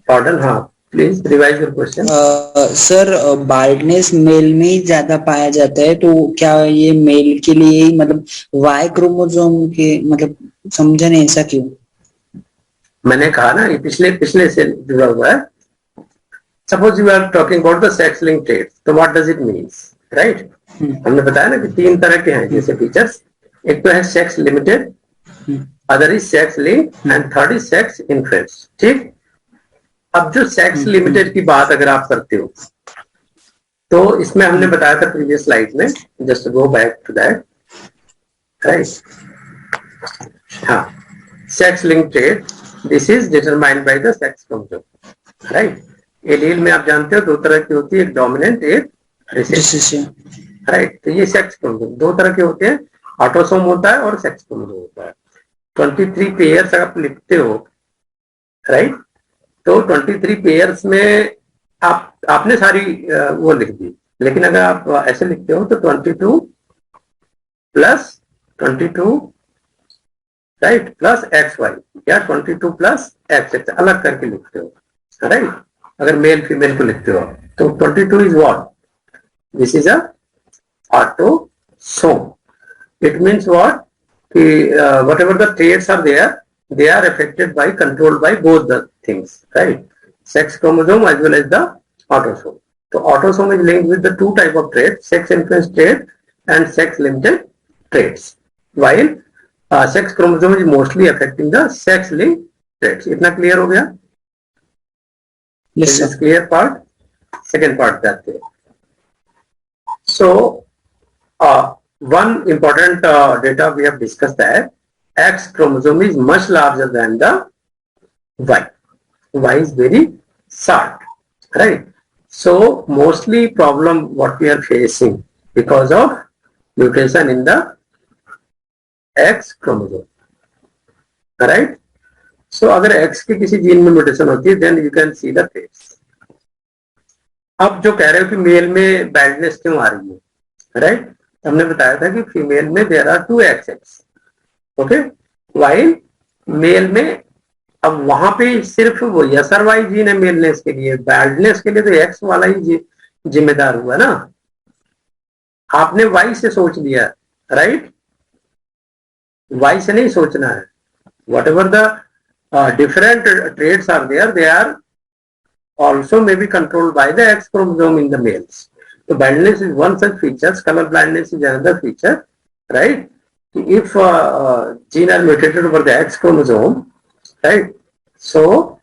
Pardon, हाँ, please revise your question. Sir baldness male में ही ज्यादा पाया जाता है, तो क्या ये मेल के लिए ही मतलब वाई क्रोमोसोम के मतलब समझा नहीं, ऐसा क्यों? मैंने कहा ना ये पिछले पिछले से जुड़ा हुआ है। Suppose you are talking about the sex link trait, तो what does it means, right? हमने बताया ना कि 3 तरह के हैं जैसे फीचर्स। एक तो है sex limited, other is sex link and third is sex influence. ठीक, अब जो सेक्स लिमिटेड की बात अगर आप करते हो तो इसमें हमने बताया था प्रीवियस स्लाइड में, just go back to that, right? हाँ, sex link trait, this is determined by the sex chromosome, right? Allele में आप जानते हो 2 तरह की होती है, एक डोमिनेंट, एक रिसेसिव, राइट? तो ये सेक्स क्रोमोसोम 2 तरह के होते हैं, ऑटोसोम होता है और सेक्स क्रोमोसोम होता है। 23 पेयर्स आप लिखते हो, राइट? तो 23 पेयर्स में आपने सारी वो लिख दी, लेकिन अगर आप ऐसे लिखते हो तो 22 plus 22, right, plus X Y, या 22 प्लस एक्स एक्स अलग करके लिखते हो, राइट? अगर मेल फीमेल को लिखते हो तो 22 is what? This is a autosome. It means what? Whatever the traits are there, they are affected by, controlled by both the things, right? Sex chromosome as well as the autosome. So autosome is linked with the 2 type of traits, sex influenced trait and sex limited traits, while sex chromosome is mostly affecting the sex linked traits. इतना clear हो गया? Yes, This is clear part. Second part जाते हैं. So one important data we have discussed that X chromosome is much larger than the Y. Y is very short, right? So mostly problem what we are facing because of mutation in the X chromosome, right? So अगर X के किसी gene में mutation होती है then you can see the traits. अब जो कह रहे हो कि मेल में बैडनेस क्यों आ रही है, राइट? हमने बताया था कि फीमेल में there are 2 XX, okay, while male में अब वहां पे सिर्फ वो SRY जीन है मेलनेस के लिए, बैडनेस के लिए तो X वाला ही जिम्मेदार हुआ ना। आपने Y से सोच लिया, राइट? Y से नहीं सोचना है। Whatever the different trades are there, they are also may be controlled by the X chromosome in the males. So blindness is one such feature. Color blindness is another feature, right? If gene are mutated over the X chromosome, right? So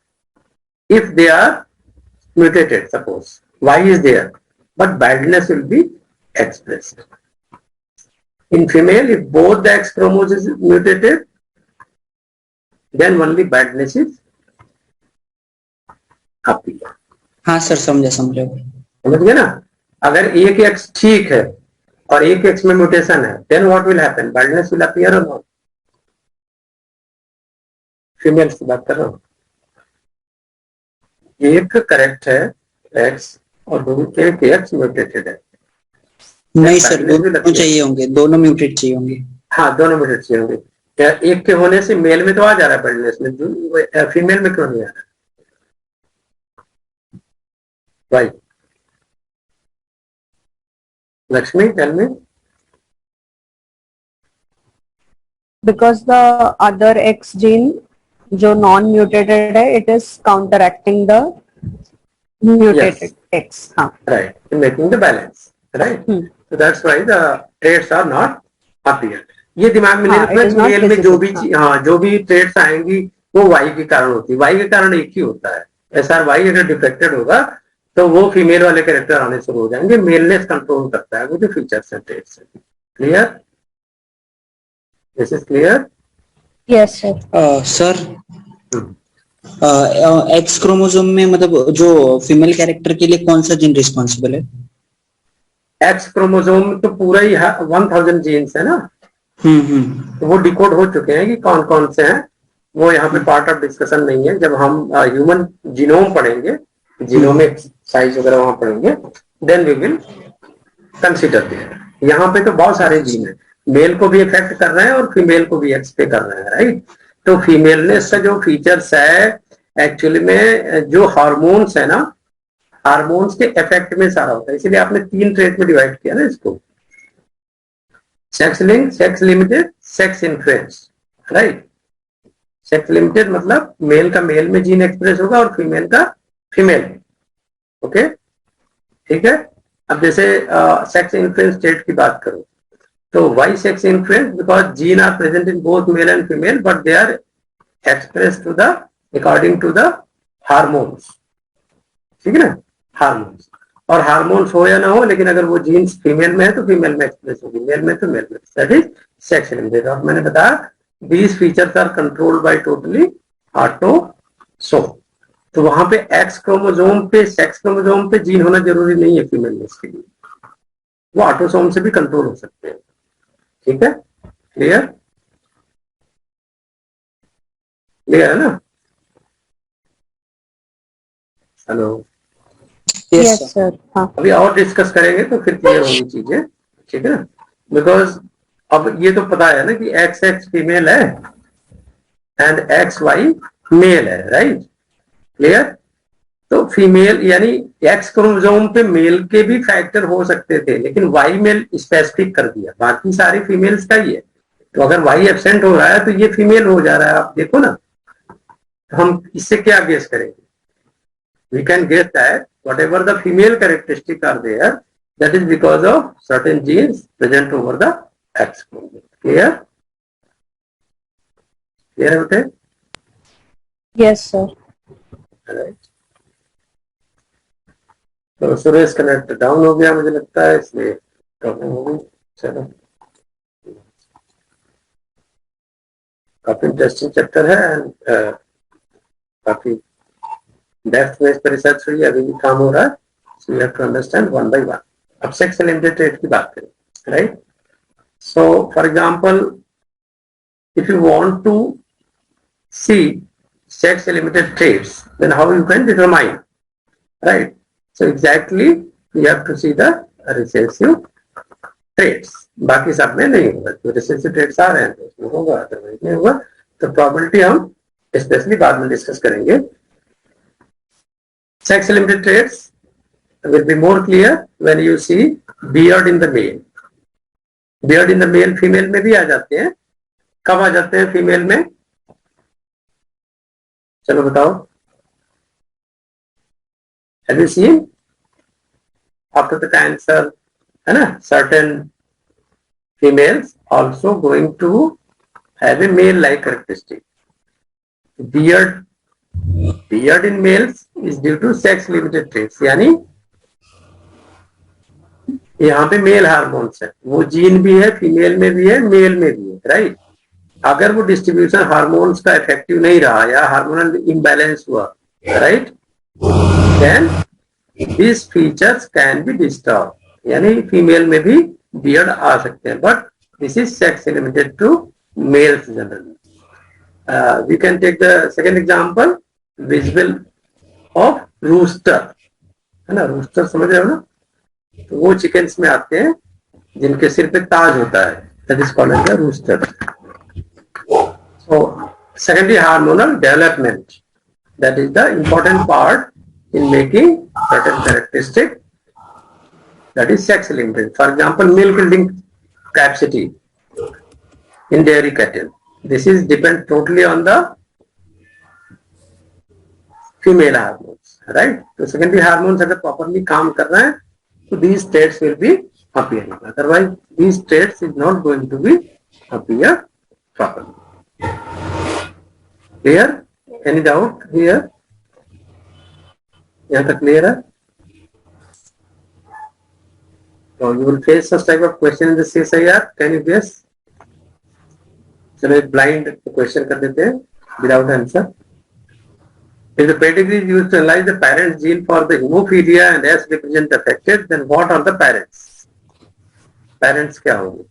if they are mutated, suppose Y is there, but blindness will be expressed. In female, if both the X chromosomes is mutated, then only blindness is appear. हाँ sir, समझा समझ गया ना? अगर एक x ठीक है और एक एक्स में म्यूटेशन है, then what will happen? Baldness will appear और नॉट? फीमेल्स की बात कर रहा हूं। एक करेक्ट है एक्स और दूसरे एक एक्स म्यूटेटेड है। नहीं सर, दोनों चाहिए होंगे, दोनों म्यूटेट चाहिए होंगे। हाँ, दोनों म्यूटेट चाहिए होंगे। एक के होने से मेल में तो आ जा रहा है बाल्डनेस में, फीमेल में क्यों नहीं आ रहा? Why? Lakshmi, tell me. Because the other X gene जो non-mutated है, it is counteracting the mutated X. हाँ. Right, making the balance. Right. So that's why the traits are not appear. ये दिमाग में नहीं रखना, मेल में जो भी traits आएंगी वो Y के कारण होती है। Y के कारण एक ही होता है। SRY अगर डिफेक्टेड होगा तो वो फीमेल वाले कैरेक्टर आने शुरू हो जाएंगे। मेलनेस कंट्रोल करता है वो जो फीचर्स हैं, ट्रेट्स हैं। Clear? This is clear? Yes sir. Sir x chromosome में मतलब जो फीमेल कैरेक्टर के लिए कौन सा जीन रिस्पॉन्सिबल है? एक्स क्रोमोसोम तो पूरा ही 1000 जीन्स है ना। तो वो डिकोड हो चुके हैं कि कौन कौन से हैं। वो यहाँ पे पार्ट ऑफ डिस्कशन नहीं है। जब हम ह्यूमन जीनोम पढ़ेंगे, जीनोमिक साइज वगैरह वहां पढ़ेंगे, then we will consider there. यहाँ पे तो बहुत सारे जीन है, मेल को भी इफेक्ट कर रहे हैं और फीमेल को भी एक्स पे कर रहे हैं, राइट? तो फीमेलनेस का जो फीचर्स है एक्चुअली में जो हार्मोन्स है ना, हार्मोन्स के इफेक्ट में सारा होता है, इसीलिए आपने 3 ट्रेट में डिवाइड किया ना इसको, sex link, sex limited, sex influence, right. Sex limited मतलब मेल का मेल में जीन एक्सप्रेस होगा और फीमेल का फीमेल में, ओके, ठीक है। अब जैसे सेक्स इन्फ्लुएंस स्टेट की बात करो तो Y sex influence, because gene are present in both male and female but they are express to the according to the hormones, ठीक है ना, हार्मोन्स। और हार्मोन्स हो या ना हो, लेकिन अगर वो जीन्स फीमेल में है तो फीमेल में एक्सप्रेस होगी, मेल में तो मेल में, दैट इज सेक्स लिमिटेड। और मैंने बताया these features are controlled by totally autosome। तो वहां पे एक्स क्रोमोसोम पे, सेक्स क्रोमोसोम पे जीन होना जरूरी नहीं है फीमेल में, इसके लिए वो ऑटोसोम से भी कंट्रोल हो सकते हैं, ठीक है, क्लियर, क्लियर है ना। Hello, Yes, sir. हाँ. अभी और डिस्कस करेंगे तो फिर क्लियर होगी चीजें, ठीक है ना। बिकॉज अब ये तो पता है ना कि एक्स एक्स फीमेल है एंड एक्स वाई मेल है, राइट, क्लियर। तो फीमेल यानी एक्स क्रोमोसोम पे मेल के भी फैक्टर हो सकते थे, लेकिन वाई मेल स्पेसिफिक कर दिया, बाकी सारी फीमेल्स का ही है। तो अगर वाई एब्सेंट हो रहा है तो ये फीमेल हो जा रहा है, आप देखो ना। तो हम इससे क्या गेस करेंगे, we can guess that whatever the female characteristic are there, that is because of certain genes present over the X chromosome. Clear? Clear होते? Yes, sir. Right. तो सुरेश का नेट डाउन हो गया मुझे लगता है, इसलिए प्रॉब्लम हो गई। चलो, काफी इंटरेस्टिंग चैप्टर है एंड काफी डेप्थ में इस पर रिसर्च हुई है, अभी भी काम हो रहा है, so you have to understand one by one. अब सेक्स लिमिटेड ट्रेट की बात करें, right. So for example if you want to see sex limited traits, then how you can determine, right? So exactly you have to see the recessive traits, बाकी सब में नहीं होगा, तो recessive traits आ रहे हैं तो उसमें होगा, अदरवाइज नहीं होगा। तो प्रोबेबिलिटी हम स्पेशली बाद में डिस्कस करेंगे। Sex limited traits will be more clear when you see beard in the male. Beard in the male female में भी आ जाते हैं, कब आ जाते हैं फीमेल में, चलो बताओ। Have you seen after the cancer, है ना, certain females also going to have a male like characteristic. Beard in males is due to sex limited traits, यानी यहाँ पे मेल हार्मोन्स है, वो जीन भी है, फीमेल में भी है, मेल में भी है, राइट। अगर वो डिस्ट्रीब्यूशन हार्मोन्स का इफेक्टिव नहीं रहा या हार्मोनल इम्बैलेंस हुआ, right, then this features can be disturb, यानी फीमेल में भी बियर्ड आ सकते हैं, but this is sex limited to males generally. We can take the second example, visible of rooster, है ना, रूस्टर समझ रहे हो ना, तो वो चिकन्स में आते हैं जिनके सिर पे ताज होता है, that is called as the rooster. So secondary hormonal development, that is the important part in making certain characteristic, that is sex linked. For example, milk yielding capacity in dairy cattle, this is depend totally on the female hormones, right? So secondary hormones अगर properly काम कर रहे हैं तो these traits will be appearing, otherwise these traits is not going to be appear properly. Clear? Any doubt here? यहाँ तक clear है? So you will face such type of question in the CSIR. Can you guess? चलो एक blind question कर देते हैं without answer. If the pedigree is used to analyze the parents' gene for the hemophilia and S represent affected, then what are the parents? Parents क्या होंगे?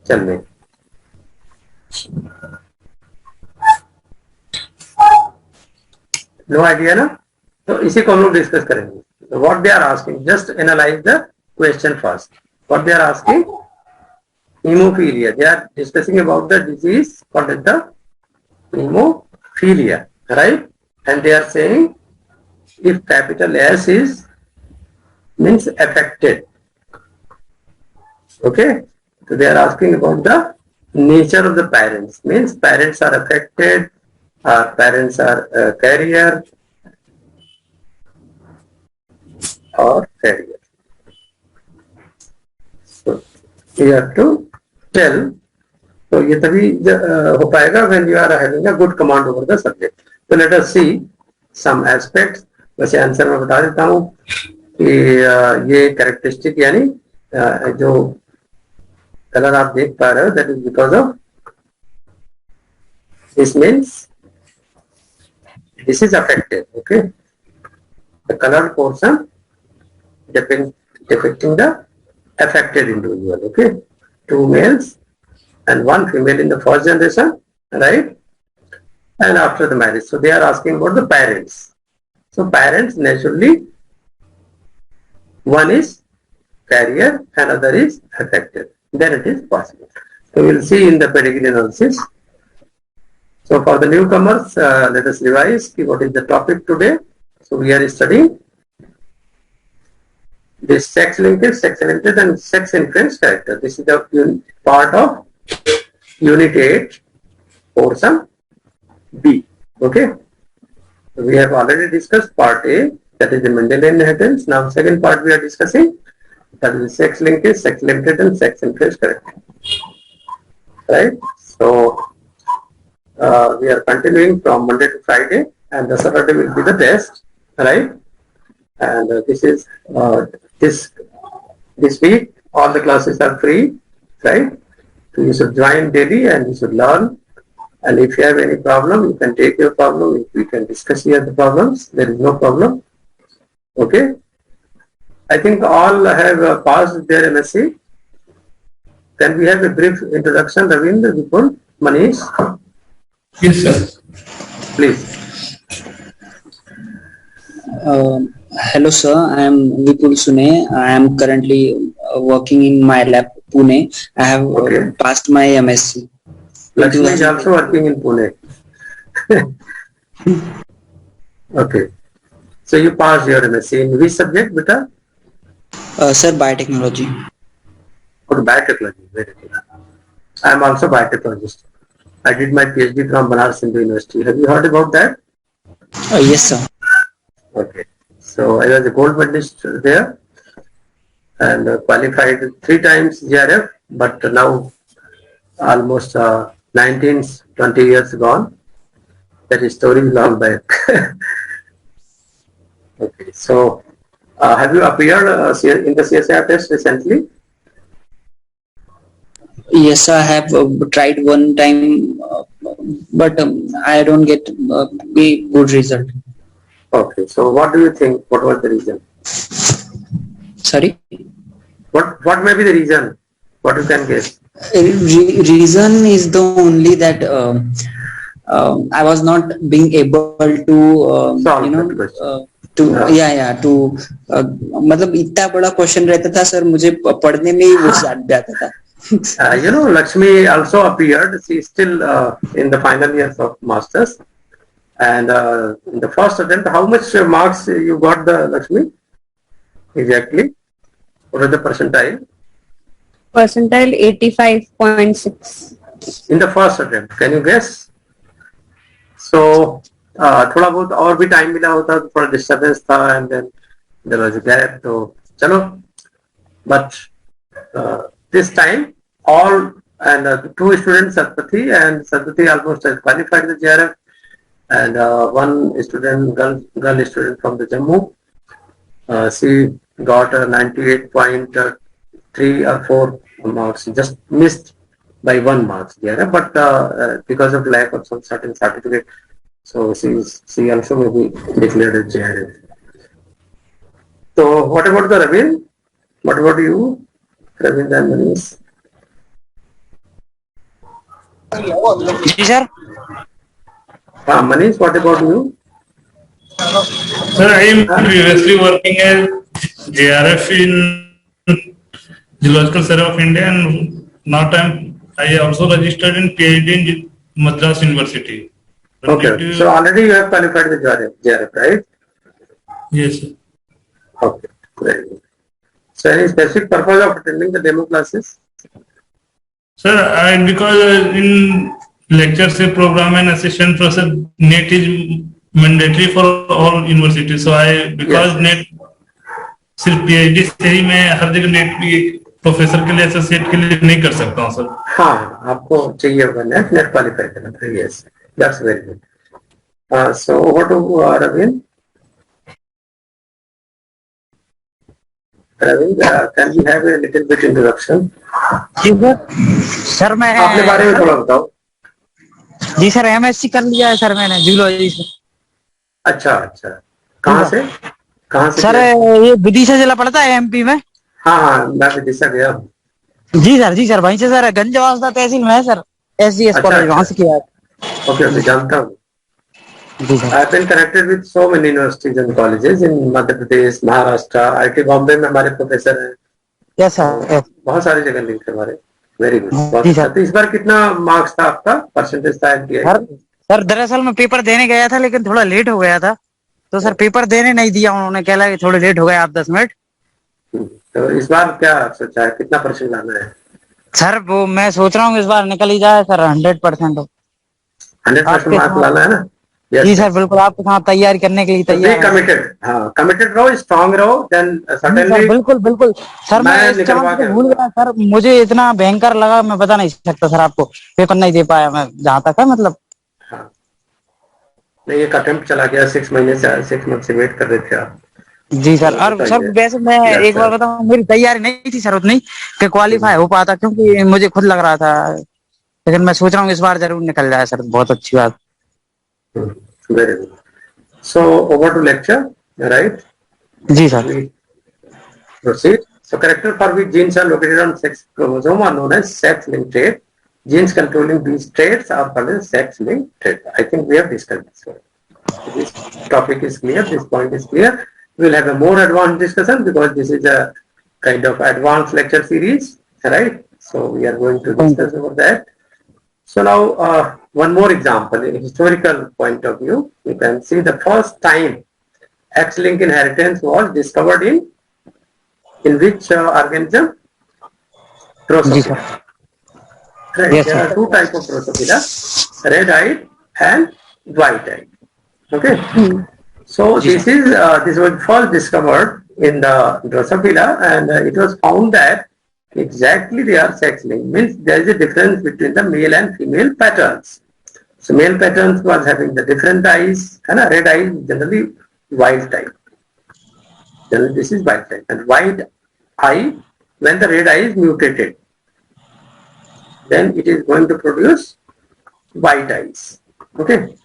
चल रहे no idea ना, तो इसी को हम लोग डिस्कस करेंगे। What they are asking, just analyse the question first. What they are asking, Hemophilia. They are discussing about the disease called as the hemophilia, right? And they are saying if capital S is means affected. Okay, so they are asking about the nature of the parents. Means parents are affected, or parents are carrier or carrier. So you have to tell. तो ये तभी हो पाएगा when you are having a good command over the subject. So let us see some aspects. वैसे answer मैं बता देता हूँ कि ये कैरेक्टरिस्टिक यानी जो कलर आप देख पा रहे हो that is because of this means this is affected. Okay, the color portion depicting the affected individual. Okay, 2 males and 1 female in the first generation, right? And after the marriage. So they are asking about the parents. So parents naturally, one is carrier and other is affected. Then it is possible. So we will see in the pedigree analysis. So for the newcomers, let us revise what is the topic today. So we are studying this sex linkage and sex influence character. This is the part of Unit 8, portion B. Okay. We have already discussed part A, that is the Mendelian inheritance. Now second part we are discussing, that is sex linkage, sex limited and sex influence character. Right. So we are continuing from Monday to Friday, and the Saturday will be the test. Right. And this is this week all the classes are free. Right. So you should join daily and you should learn. And if you have any problem, you can take your problem. We can discuss here the problems. There is no problem. Okay. I think all have passed their MSc. Can we have a brief introduction, Ravindra, Vipul, Manish? Yes, sir. Please. Hello, sir. I am Vipul Sune. I am currently working in my lab, Pune. I have passed my MSc. Lakshmi is also working in Pune. Okay. So you passed your MSc in which subject, beta? Sir, biotechnology. Okay, biotechnology. Very good. I am also biotechnologist. I did my PhD from Banaras Hindu University. Have you heard about that? Yes, sir. Okay. So I was a gold medalist there and qualified 3 times GRF, but now almost 20 years gone. That is story long back. Okay. So have you appeared in the CSIR test recently? Yes, I have tried one time, but I don't get a good result. Okay. So what do you think? What was the reason? Sorry? What may be the reason? What you can guess? Reason is the only that I was not being able to Solve that question. मतलब इतना बड़ा question रहता था sir, मुझे पढ़ने में ही वो जाता था. Lakshmi also appeared. She is still in the final years of masters, and in the first attempt, how much marks you got, the Lakshmi? Exactly. What is the percentile? Percentile 85.6. In the first attempt, can you guess? So थोड़ा बहुत और भी time मिला होता तो थोड़ा disturbance था and then there was a gap. तो चलो, but this time all and 2 students, Satpathy and Satpathy almost has qualified the JRF, and 1 student, girl student from the Jammu, she got 98.3 or 4 marks, just missed by 1 mark JRF, but because of lack of some certain certificate, so she also may be declared as JRF. So what about the Ravin? What about you, Ravin and Manish? जी sir. Manish, what about you? Sir, I am previously working as JRF in Zoological Survey of India and Now I also registered in PhD in Madras University. But Okay. due to- So already you have qualified with JRF, right? Yes, sir. Okay. Very good. So any specific purpose of attending the demo classes? Sir, because in lecture से program and assistant professor NET is mandatory for all universities. So because Yes. NET सिर्फ PhD से ही मैं हर जगह NET भी professor के लिए associate के लिए नहीं कर सकता हूँ सर. हाँ, आपको चाहिए होगा नेट क्वालिफाई करना था. Yes, that's very good. So over to Ravin. Ravin, can we have a little bit introduction? जी सर मैं अपने बारे में थोड़ा बताओ. जी सर MSc कर लिया है सर मैंने जूलॉजी से. अच्छा. कहाँ से सर किया? ये विदिशा जिला पड़ता है MP में. हाँ, मैं विदिशा गया हूँ. जी सर वहीं से सर गंजवासदा तहसील में है सर SGS कॉलेज वहां से किया है. Okay, जानता हूँ. जी sir. I've been connected with so many universities and colleges in Madhya Pradesh, Maharashtra, IIT Bombay में हमारे प्रोफेसर हैं. Yes sir. बहुत सारी जगह लिंक है हमारे. Very good. बहुत जी अच्छा. सर. तो इस बार कितना मार्क्स था आपका, परसेंटेज था MPI? सर दरअसल मैं पेपर देने गया था लेकिन थोड़ा लेट हो गया था तो सर पेपर देने नहीं दिया उन्होंने कहा कि थोड़े लेट हो गए आप 10 मिनट. तो इस बार क्या सोचा है, कितना परसेंट लाना है? सर वो मैं सोच रहा हूँ इस बार निकल ही जाए सर 100%. 100% मार्क्स लाना है ना? जी सर बिल्कुल आपके साथ तैयारी करने के लिए तैयार है. कमिटेड. हाँ, कमिटेड रहो, स्ट्रांग रहो, देन सर्टेनली. बिल्कुल सर मैं इस चांस को भूल गया सर. मुझे इतना भयंकर लगा मैं बता नहीं सकता सर आपको. पेपर नहीं दे पाया मैं जहाँ तक है मतलब. हाँ, नहीं एक अटेम्प्ट चला गया. 6 मंथ से वेट कर रहे थे आप. जी सर. और सर वैसे मैं एक बार बताऊं मेरी तैयारी नहीं थी सर उतनी कि क्वालिफाई हो पाता क्योंकि मुझे खुद लग रहा था लेकिन मैं सोच रहा हूँ इस बार जरूर निकल जाए सर. बहुत अच्छी बात. Very good. So over to lecture, right? जी sir. We proceed. So character for which genes are located on sex chromosome are known as sex-linked trait. Genes controlling these traits are called as sex-linked trait. I think we have discussed this one. So this topic is clear. This point is clear. We will have a more advanced discussion because this is a kind of advanced lecture series, right? So we are going to discuss over that. So now one more example in historical point of view. You can see the first time X-linked inheritance was discovered in which organism? Drosophila. Right. Yes, there are two types of Drosophila, red-eyed and white-eyed. Okay. So this was first discovered in the Drosophila, and it was found that exactly they are sex-linked. Means there is a difference between the male and female patterns. So male patterns was having the different eyes, and red eyes generally wild type. Generally this is wild type, and white eye, when the red eye is mutated, then it is going to produce white eyes. Okay.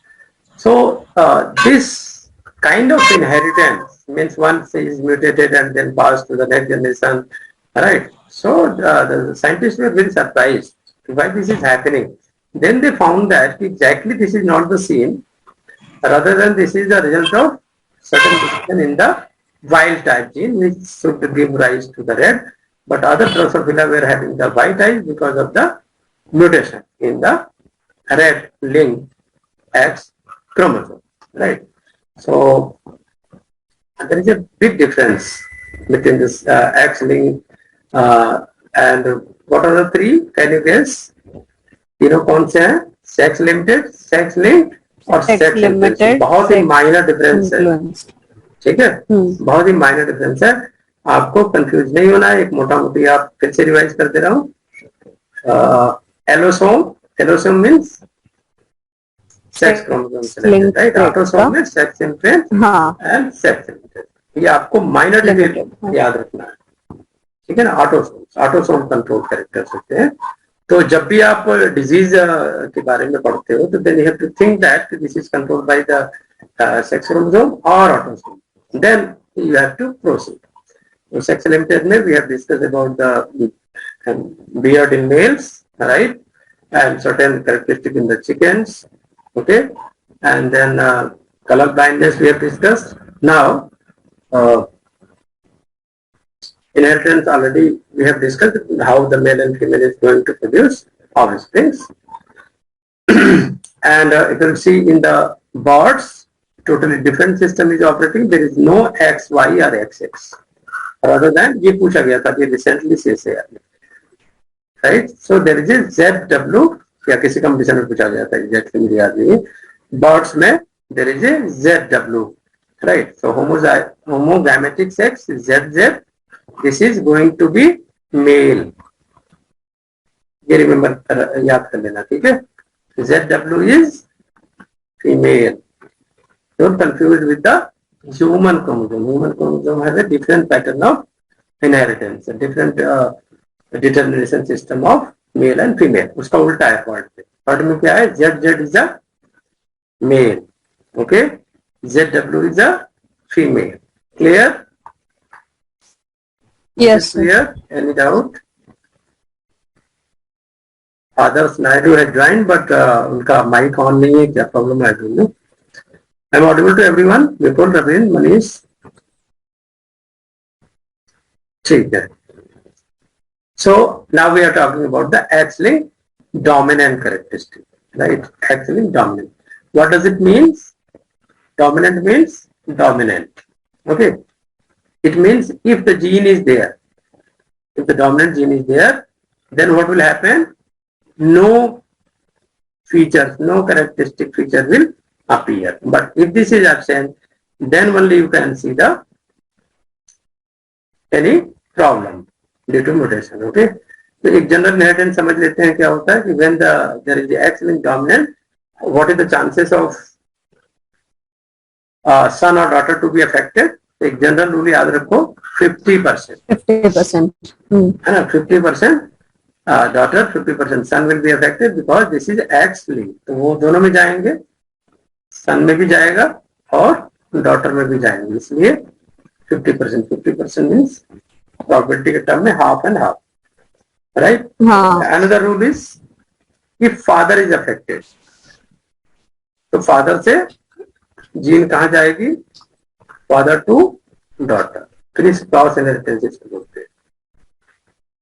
So this kind of inheritance means once is mutated and then passed to the next generation, right? So the scientists were very surprised why this is happening. Then they found that exactly this is not the same, rather than this is the result of certain mutation in the wild type gene which should give rise to the red, but other Drosophila were having the white eyes because of the mutation in the red linked X chromosome, right? So there is a big difference between this X linked and what are the three? Can you guess? तीनों कौन से हैं? Sex limited, sex linked और sex limited. बहुत ही minor difference है. ठीक है, बहुत ही माइनर डिफरेंस है. आपको कंफ्यूज नहीं होना है. एक मोटा मोटी आप फिर से रिवाइज कर दे रहा हूँ. एलोसोम मीन्स सेक्स क्रोमोसोम से लिंक्ड, राइट? ऑटोसोम में sex imprint and sex limited. ये आपको माइनर डिटेल याद रखना है. ठीक है ना? ऑटोसोम कंट्रोल कैरेक्टर्स होते हैं. तो जब भी आप डिजीज के बारे में पढ़ते हो तो then you have to think that this is controlled by the sex chromosome और autosome, then you have to proceed. तो सेक्स लिमिटेड में we have discussed about the beard in males, right, and certain characteristic in the chickens, okay, and then color blindness we have discussed. Now Inheritance already we have discussed how the male and female is going to produce offsprings. And if you see in the birds, totally different system is operating. There is no X, Y or XX. Rather than ये पूछा गया था कि recently CSIR, right? So there is a ZW या किसी competition में पूछा गया था exactly मुझे याद नहीं. Birds में there is a ZW, right? So homogametic sex is ZZ. This is going to be male. ये remember याद कर लेना, ठीक है? ZW is female. Don't confuse with the human chromosome. Human chromosome has a different pattern of inheritance, a different determination system of male and female. उसका उल्टा है part पे. Part में क्या है? ZZ is a male. Okay? ZW is a female. Clear? Yes, sir. Clear? Any doubt? Others Naidu has joined, but उनका mic on नहीं है. क्या problem है? I don't know. I'm audible to everyone. Vipul, Ravin, Manish. ठीक है. So now we are talking about the X-linked dominant characteristic, right? X-linked dominant. What does it mean? Dominant means dominant. Okay. It means if the gene is there, if the dominant gene is there, then what will happen? No features, no characteristic feature will appear. But if this is absent, then only you can see the any problem due to mutation. Okay. तो एक general inheritance समझ लेते हैं क्या होता है कि when there is the X-linked dominant, what is the chances of son or daughter to be affected? एक जनरल रूल याद रखो 50%. 50%. है ना 50% daughter, 50% son will be affected because this is X-linked. तो वो दोनों में जाएंगे, son में भी जाएगा और daughter में भी जाएंगे, इसलिए 50%. 50% means probability के टर्म में half and half, right? हाँ. Another rule is if father is affected, तो father से जीन कहाँ जाएगी? Father to daughter. Criss cross inheritance इसको बोलते हैं,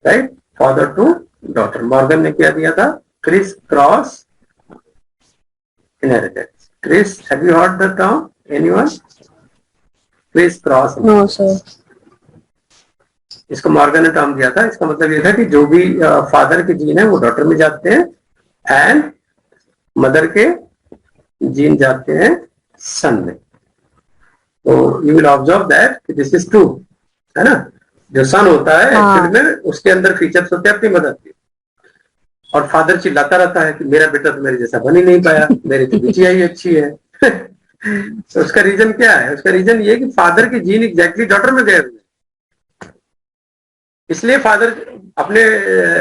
right? Father to daughter. Morgan ने क्या दिया था? Criss cross inheritance. Chris, have you heard the term? Anyone? Criss cross. No, sir. इसको मॉर्गन ने टर्म दिया था. इसका मतलब ये था कि जो भी फादर के जीन है वो डॉटर में जाते हैं एंड मदर के जीन जाते हैं सन में. तो you will observe that this is true, है ना? जो सन होता है एक्चुअली में उसके अंदर फीचर्स होते हैं अपनी मदर के, और फादर चिल्लाता रहता है कि मेरा बेटा तो मेरे जैसा बन ही नहीं पाया, मेरी तो बिटिया ही अच्छी है. तो उसका रीजन क्या है? उसका रीजन ये कि फादर के जीन एग्जैक्टली डॉटर में गए हुए, इसलिए फादर अपने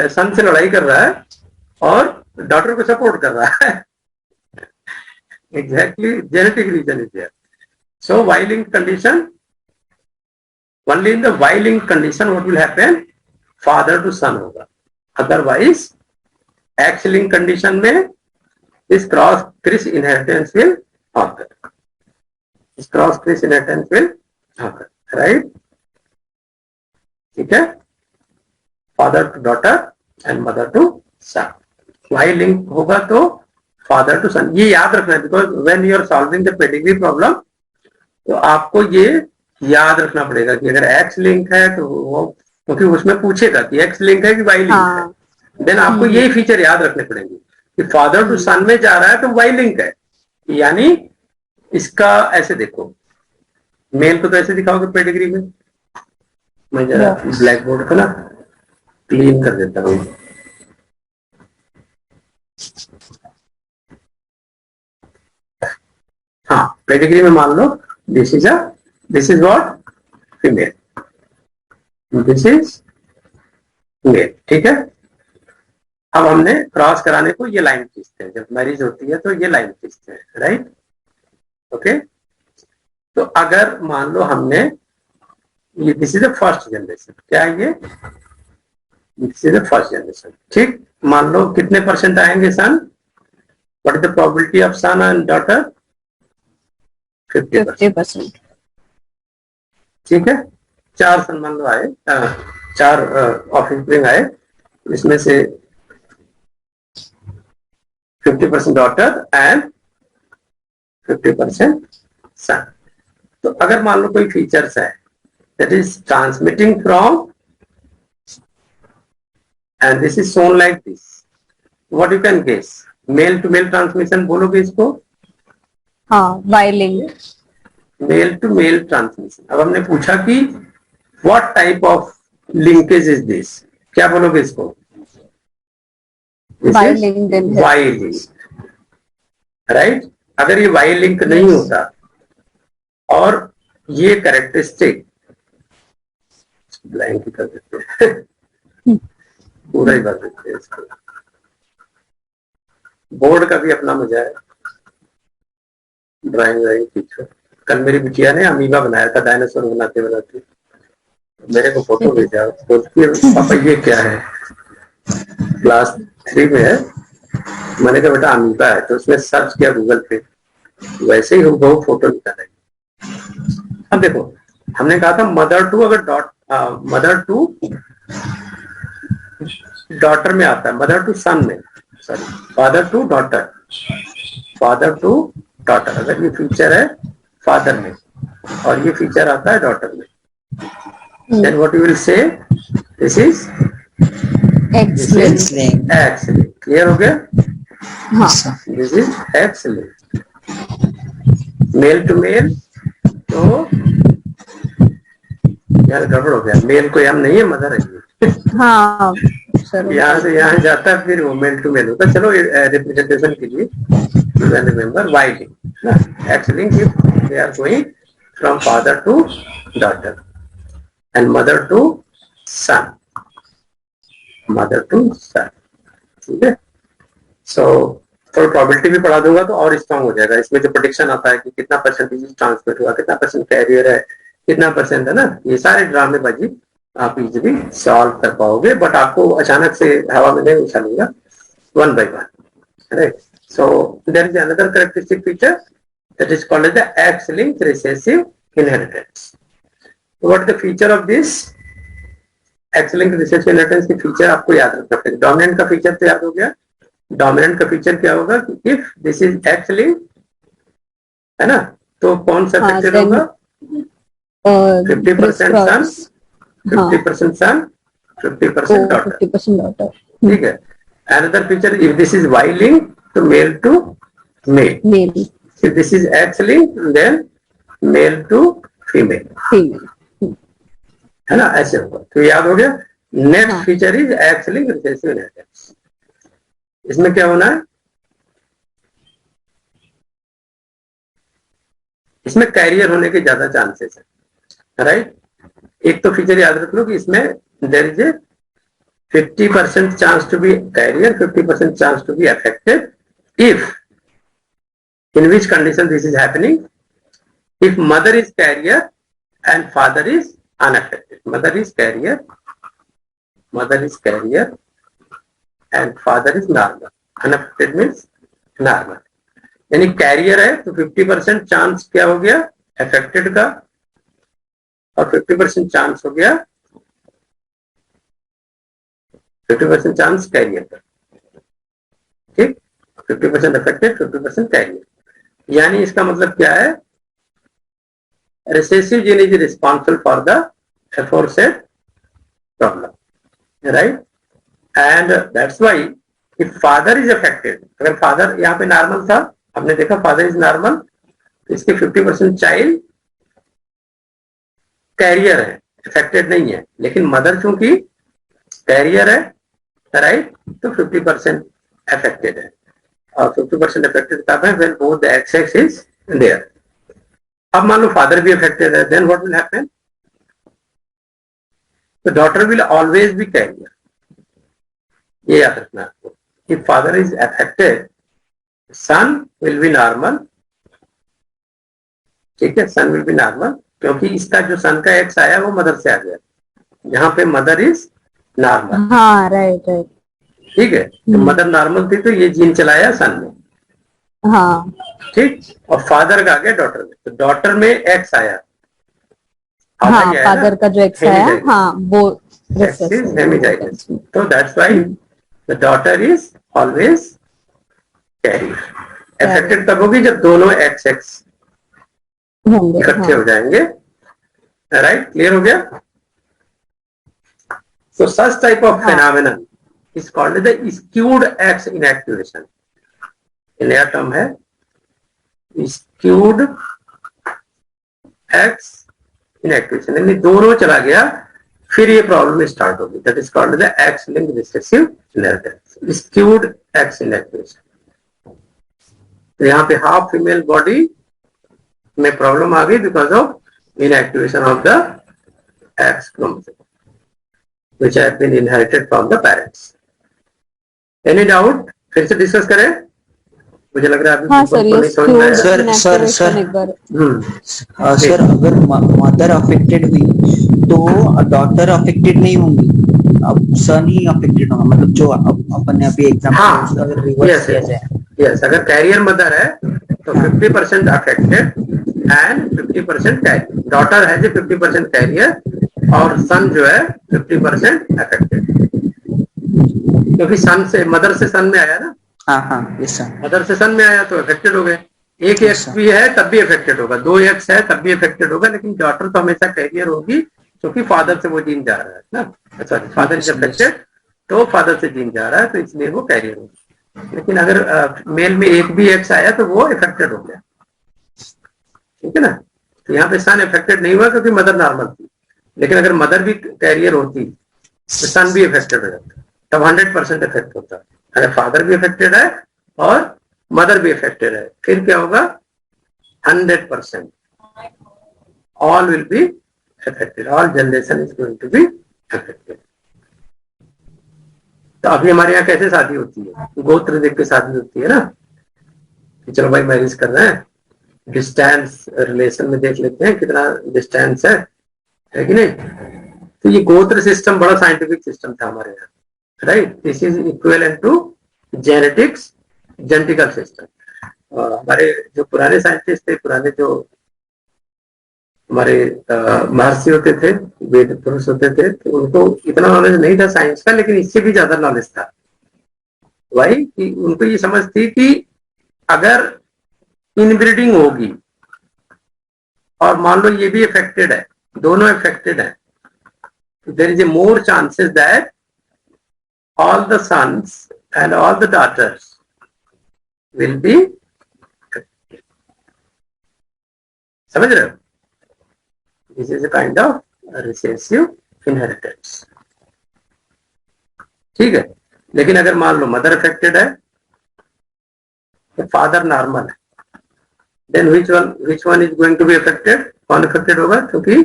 सन से लड़ाई कर रहा है और डॉटर को सपोर्ट कर रहा है. Exactly genetic reason is there. So Y-linked condition, only in the Y-linked condition what will happen? Father to son होगा. Otherwise X-linked condition में this cross inheritance will occur. This cross inheritance will occur, right? ठीक है? Father to daughter and mother to son. Y-linked होगा तो father to son. ये याद रखना है because when you are solving the pedigree problem, तो आपको ये याद रखना पड़ेगा कि अगर X लिंक है तो वो, क्योंकि उसमें पूछेगा कि X लिंक है कि Y लिंक है, देन आपको यही फीचर याद रखने पड़ेंगे कि फादर टू सन में जा रहा है तो Y लिंक है. यानी इसका ऐसे देखो, मेल को तो ऐसे दिखाओगे पेडिग्री में. मैं जरा ब्लैक बोर्ड को ना क्लीन कर देता हूँ. हाँ, पेडिग्री में मान लो this is what? Female. This is male. ठीक है? अब हमने क्रॉस कराने को ये लाइन खींचते हैं, जब मैरिज होती है तो ये लाइन खींचते हैं, राइट? ओके. तो अगर मान लो हमने ये this is the first generation, क्या है ये? This is the first generation. ठीक, मान लो कितने परसेंट आएंगे son? What is the probability of son and daughter? 50%. ठीक है, 4 सन मान लो आए, 4 ऑफस्प्रिंग आए, इसमें से 50% डॉटर एंड 50% सन। तो अगर मान लो कोई फीचर्स है that is transmitting from and this is shown like this, what you can guess? Male to male transmission बोलोगे इसको? हाँ, Y linked. Male to male transmission. अब हमने पूछा कि what type of linkage is this, क्या बोलोगे इसको? वाई लिंक है। Y link, right. अगर ये वाई लिंक नहीं होता और ये कैरेक्टरिस्टिक ब्लैंक कर देते हैं पूरा ही भर देते हैं इसको। बोर्ड का भी अपना मजा है, ड्राइंग टीचर। कल मेरी बिटिया ने अमीबा बनाया था, डायनासोर बनाते बनाते मेरे को फोटो भेजा, बोलती है पापा ये क्या है? क्लास 3 में है। मैंने कहा बेटा अमीबा है, तो उसने सर्च किया गूगल पे, वैसे ही वो फोटो निकाला। अब देखो हमने कहा था मदर टू, अगर मदर टू डॉटर में आता है, मदर टू सन में, sorry father to daughter, father to daughter, अगर ये फीचर है फादर में और ये फीचर आता है डॉटर में, then what you will say, this is X-linked. X-linked. Clear हो गया? हाँ, this is X-linked. Male to male तो यार गड़बड़ हो गया, मेल को हम नहीं है, मदर है। हाँ सर, यहाँ से यहाँ जाता है, फिर वो मेल टू मेल होता है। चलो रिप्रेजेंटेशन के लिए remember Y link, X link if they are going from father to daughter and mother to son, mother to son. ठीक है, सो थोड़ा प्रोबेबिलिटी भी पढ़ा दूंगा तो और स्ट्रॉन्ग हो जाएगा। इसमें जो प्रेडिक्शन आता है कि कितना परसेंटेज ट्रांसमिट हुआ, कितना परसेंट कैरियर है, कितना परसेंट है ना, ये सारे ड्रामेबाजी आप इजीली सॉल्व कर पाओगे, बट आपको अचानक से हवा में नहीं उछालूंगा, one by one, right. So there is another characteristic feature that is called as the X-linked recessive inheritance. What is the feature of this X-linked recessive inheritance? की फीचर आपको याद रखना पड़ेगा। डोमिनेंट का फीचर तो याद हो गया। डोमिनेंट का फीचर क्या होगा कि इफ दिस इज X-linked, है ना, तो कौन सा फीचर होगा? 50% सन, 50% सन, 50% डॉटर, 50% डॉटर। ठीक है। Another feature, if this is Y link तो male to male, male. If this is X link then male to female, female, है ना, ऐसे होगा। तो याद हो गया। Next feature is X-linked recessive inheritance। इसमें क्या होना है? इसमें कैरियर होने के ज्यादा चांसेस है, राइट। एक तो फीचर याद रख लो कि इसमें there is a 50% chance to be carrier, 50% chance to be affected if, in which condition this is happening, if mother is carrier and father is unaffected. Mother is carrier and father is normal. Unaffected means normal. यानी career है तो 50% chance क्या हो गया? Affected का, और 50% chance हो गया, 50% चांस कैरियर का, ठीक। 50% अफेक्टेड, 50% कैरियर। यानी इसका मतलब क्या है? Recessive gene is responsible for the aforesaid problem, right? And that's why if father is affected, अगर फादर यहाँ पे नॉर्मल था, हमने देखा फादर इज नॉर्मल, तो इसके 50% चाइल्ड कैरियर है, अफेक्टेड नहीं है, लेकिन मदर चूंकि कैरियर है, राइट, तो 50% अफेक्टेड है। और 50% अफेक्टेड कब है? when both the XX is there. अब मान लो फादर भी अफेक्टेड है, then what will happen? The daughter will always be carrier, ये याद रखना आपको। If father is affected, son will be normal, ठीक है, सन विल बी नॉर्मल, क्योंकि इसका जो सन का एक्स आया वो मदर से आ गया, यहाँ पे मदर इज नॉर्मल। हाँ, राइट राइट, ठीक है, तो मदर नॉर्मल थी तो ये जीन चलाया सन में, हाँ, ठीक, और फादर का आ गया डॉटर में, तो डॉटर में एक्स आया, हाँ फादर का जो एक्स है हाँ वो X is hemizygous. So that's why the daughter is always carrier. Affected तब होगी जब दोनों XX इकट्ठे हो जाएंगे. Right? Clear हो गया? So such type of phenomenon is called the skewed X inactivation. नया टर्म है skewed X inactivation. यानी दोनों चला गया फिर ये प्रॉब्लम स्टार्ट होगी. That is called the X linked recessive inheritance, skewed X inactivation. तो यहाँ पे हाफ फीमेल बॉडी में प्रॉब्लम आ गई because of inactivation of the X chromosome which have been inherited from the parents. Any doubt? फिर से discuss करें. मुझे लग रहा है हाँ सर ये सर सर अगर मदर अफेक्टेड हुई तो डॉटर अफेक्टेड नहीं होंगी, अब सन ही अफेक्टेड होगा. मतलब जो अपन ने अभी एग्जांपल अगर रिवर्स किया जाए. यस, अगर कैरियर मदर है तो 50% अफेक्टेड एंड 50% कैरियर. डॉटर है जो 50% कैरियर और सन जो है 50% अफेक्टेड, क्योंकि सन से मदर से सन में आया ना. हाँ यस सर. मदर से सन में आया तो अफेक्टेड हो गए. एक एक्स भी है तब भी अफेक्टेड होगा, 2 एक्स है तब भी अफेक्टेड होगा, लेकिन डॉटर तो हमेशा कैरियर होगी क्योंकि फादर से वो जीन जा रहा है ना. सॉरी, फादर इज अफेक्टेड तो फादर से जीन जा रहा है तो इसलिए वो कैरियर होगी. लेकिन अगर मेल में एक भी एक्स आया तो वो अफेक्टेड हो गया. ठीक है ना. तो यहाँ पे सन अफेक्टेड नहीं हुआ क्योंकि मदर नॉर्मल थी. लेकिन अगर मदर भी कैरियर होती तो सन भी अफेक्टेड हो जाता, तब 100% इफेक्ट होता. अगर फादर भी अफेक्टेड है और मदर भी अफेक्टेड है फिर क्या होगा? 100% all will be affected, all generation is going to be affected. तो अभी हमारे यहाँ कैसे शादी होती है? गोत्र देख के शादी होती है ना कि चलो भाई मैरिज कर रहे हैं, डिस्टेंस रिलेशन में देख लेते हैं कितना डिस्टेंस है कि नहीं. तो ये गोत्र सिस्टम बड़ा साइंटिफिक सिस्टम था हमारे यहाँ. Right, this is equivalent to genetics, genetical system. हमारे जो पुराने साइंटिस्ट थे, पुराने जो हमारे महर्षि होते थे, वेद पुरुष होते थे, तो उनको इतना नॉलेज नहीं था साइंस का, लेकिन इससे भी ज्यादा नॉलेज था. भाई कि उनको ये समझ थी कि अगर इनब्रीडिंग होगी और मान लो ये भी अफेक्टेड है, दोनों अफेक्टेड है, there is a more chances that all the sons and all the daughters will be affected. समझ रहे हो? This is a kind of recessive inheritance. ठीक है. लेकिन अगर मान लो मदर अफेक्टेड है तो फादर नॉर्मल है, then which one is going to be affected? कौन अफेक्टेड होगा? क्योंकि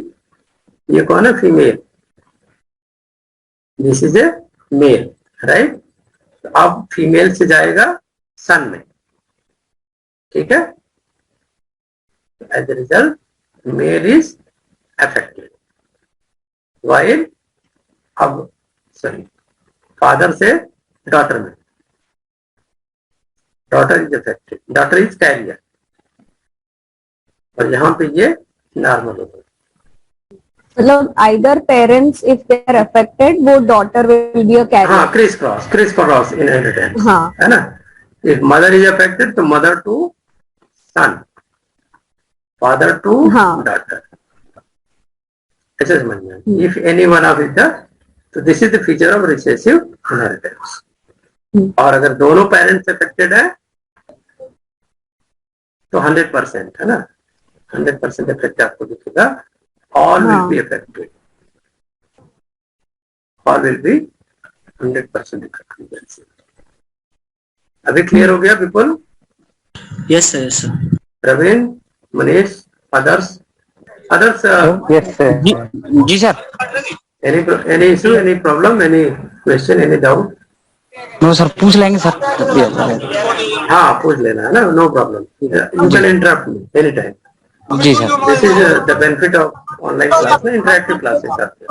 ये कौन है? Female. This is a male. Right. तो अब फीमेल से जाएगा सन में. ठीक है. As a result male is affected, while अब सॉरी फादर से डॉटर में, daughter is affected, daughter is carrier, और यहाँ पे ये नॉर्मल होगा. मतलब either parents if they are affected वो daughter will be a carrier. हाँ, क्रिस क्रॉस इनहेरिटेंस. हाँ है ना. if mother is affected तो mother to son, father to daughter. ऐसे समझना. if any one of it तो this is the feature of recessive inheritance. और अगर दोनों पेरेंट्स अफेक्टेड है तो 100% है ना, 100% इफेक्ट आपको दिखेगा. All will be affected. All will be 100% affected. अभी क्लियर हो गया people? Yes sir. Yes sir. Praveen, Manish, others? Yes sir. जी sir. Any issue, any problem, any question, any doubt? No sir, पूछ लेंगे सर. हाँ, पूछ लेना है ना, no problem. You can interrupt me anytime. जी sir. This is the benefit of online class में interactive classes आते हैं.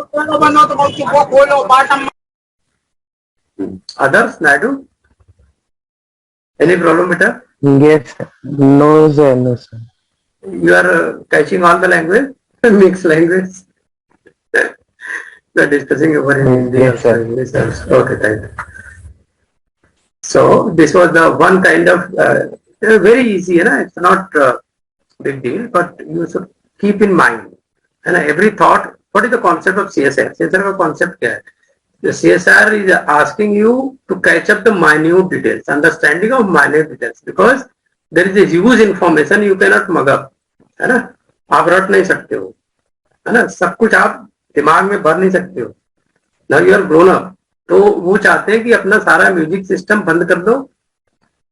Others, Naidu? Any problem, beta? Yes, sir. No, sir. No, sir. You are catching all the language, mixed language. We are discussing over in Hindi. Yes, sir. English also. Okay, thank you. So this was the one kind of very easy, it's not big deal, but you should keep in mind, and every thought. What is the concept of CSIR? CSIR का concept क्या है? The CSIR is asking you to catch up the minute details, understanding of minute details, because there is a huge information you cannot mug up, है ना? आप रट नहीं सकते हो, है ना? सब कुछ आप दिमाग में भर नहीं सकते हो. Now you are grown up. तो वो चाहते हैं कि अपना सारा म्यूजिक सिस्टम बंद कर दो,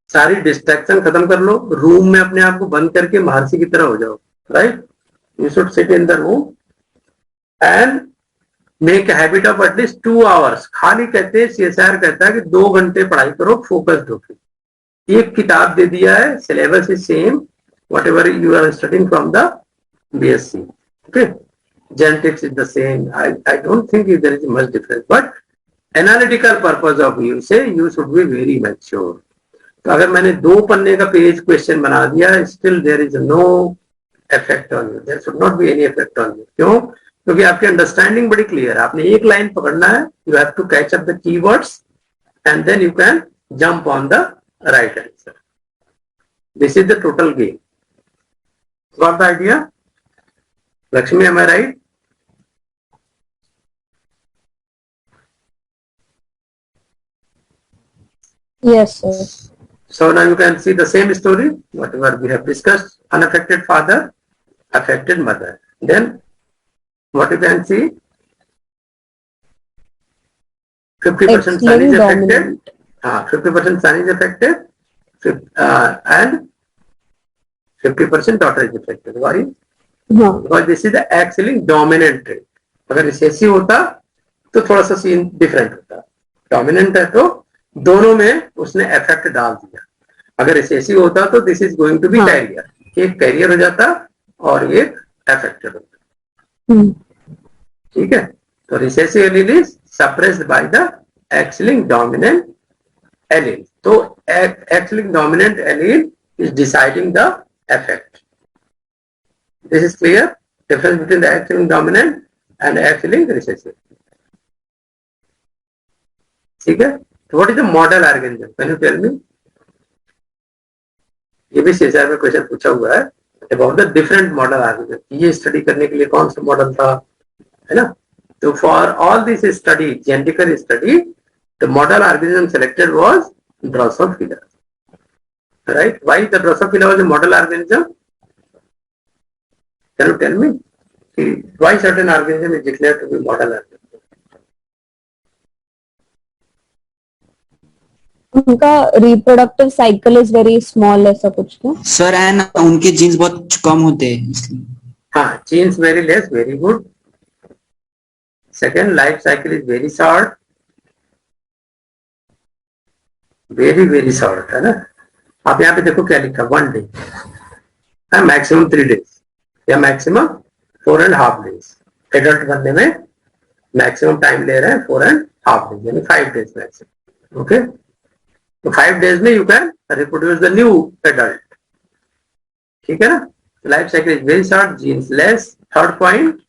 सारी डिस्ट्रैक्शन खत्म कर लो, रूम में अपने आप को बंद करके महर्षि की तरह हो जाओ, right? You should sit in the room and make a habit of at least 2 hours. खाली कहते हैं, सीएसआईआर कहता है कि 2 घंटे पढ़ाई करो फोकस्ड होकर. एक किताब दे दिया है, syllabus is same whatever you are studying from the BSc. Okay, genetics is the same. I don't think there is much difference, but analytical purpose of you say you should be very mature. तो अगर मैंने 2 पन्ने का page question बना दिया, still there is no effect on you. There should not be any effect on you. क्यों? क्योंकि आपकी अंडरस्टैंडिंग बड़ी क्लियर है. आपने एक लाइन पकड़ना है, you have to catch up the keywords and then you can jump on the right answer. This is the total game. Got the idea? Lakshmi, am I right? Yes, sir. So now you can see the same story, whatever we have discussed. Unaffected father, affected mother. Then what you can see, 50% son is affected, 50% son is affected, and 50% daughter is affected. Why? Because this is the X-linked dominant trait. अगर recessive होता तो थोड़ा सा scene different होता. Dominant है तो दोनों में उसने इफेक्ट डाल दिया. अगर रिसेसिव होता तो this is going to be carrier. एक कैरियर हो जाता और एक अफेक्टेड होता. ठीक है, तो recessive allele is suppressed by the X-linked dominant allele. तो X-linked dominant allele is deciding the effect. This is clear. Difference between the X-linked dominant and X-linked recessive. ठीक है. What is the model organism? Can you tell me? ये भी CSIR में question पूछा हुआ है about the different model organism. ये study करने के लिए कौन सा मॉडल था, है ना? तो for all this study, genetical study, the model organism selected was Drosophila. Right? Why the Drosophila was a model organism? Can you tell me? Why certain organism is declared to be model organism? उनका reproductive cycle is very small, ऐसा कुछ क्या? Sir and उनके jeans बहुत कम होते हैं इसलिए. हाँ, genes very less, very good. Second, life cycle is very short, very very short, है ना? आप यहाँ पे देखो क्या लिखा, 1 day, मैक्सिमम 3 days या मैक्सिमम 4.5 days. एडल्ट बनने में मैक्सिमम टाइम ले रहे हैं 4.5 days, यानी 5 days मैक्सिमम. ओके, तो 5 days में you can reproduce the new adult. ठीक है ना? Life cycle is very short, genes less. Third point,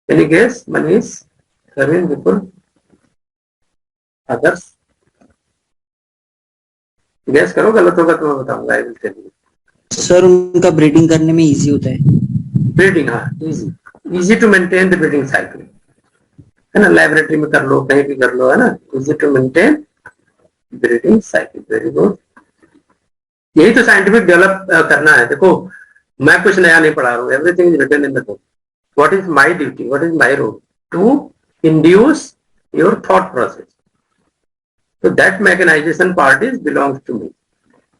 any guess? Manish, Ravin, Vipul, others? Guess करो, गलत होगा तो मैं बताऊंगा. I will tell you. Sir उनका ब्रीडिंग करने में इजी होता है. ब्रीडिंग, हाँ, easy to maintain the breeding cycle, है ना? लेबोरेटरी में कर लो, कहीं भी कर लो, है ना? Easy to maintain breeding cycle. Very good. यही तो साइंटिफिक डेवलप करना है. देखो, मैं कुछ नया नहीं पढ़ा रहा हूँ. Everything is written in the book. What is my duty, what is my role? To induce your thought process. तो that mechanization part is belongs to me.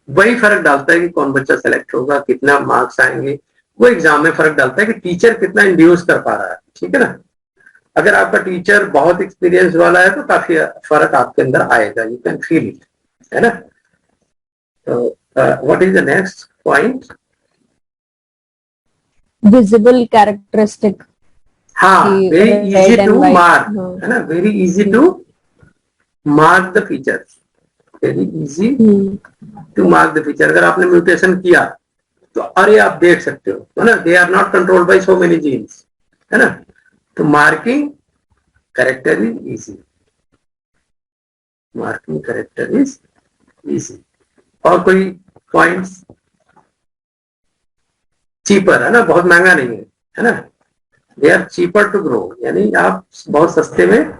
वही फर्क डालता है कि कौन बच्चा सेलेक्ट होगा, कितना मार्क्स आएंगे. वो एग्जाम में फर्क डालता है कि टीचर कितना इंड्यूस कर पा रहा है. ठीक है ना? अगर आपका टीचर बहुत एक्सपीरियंस वाला है तो काफी फर्क आपके अंदर आएगा. यू कैन फील इट, है ना? तो what is the next point? Visible characteristic. हाँ, वेरी इजी टू मार्क, है ना? Very easy to mark the features. Very easy to mark the feature. अगर आपने म्यूटेशन किया तो अरे आप देख सकते हो, है ना, they are not controlled by so many genes, है ना। तो marking character is easy, marking character is easy. और कोई पॉइंट्स? चीपर, है ना, बहुत महंगा नहीं है ना, they are cheaper to grow, यानी आप बहुत सस्ते में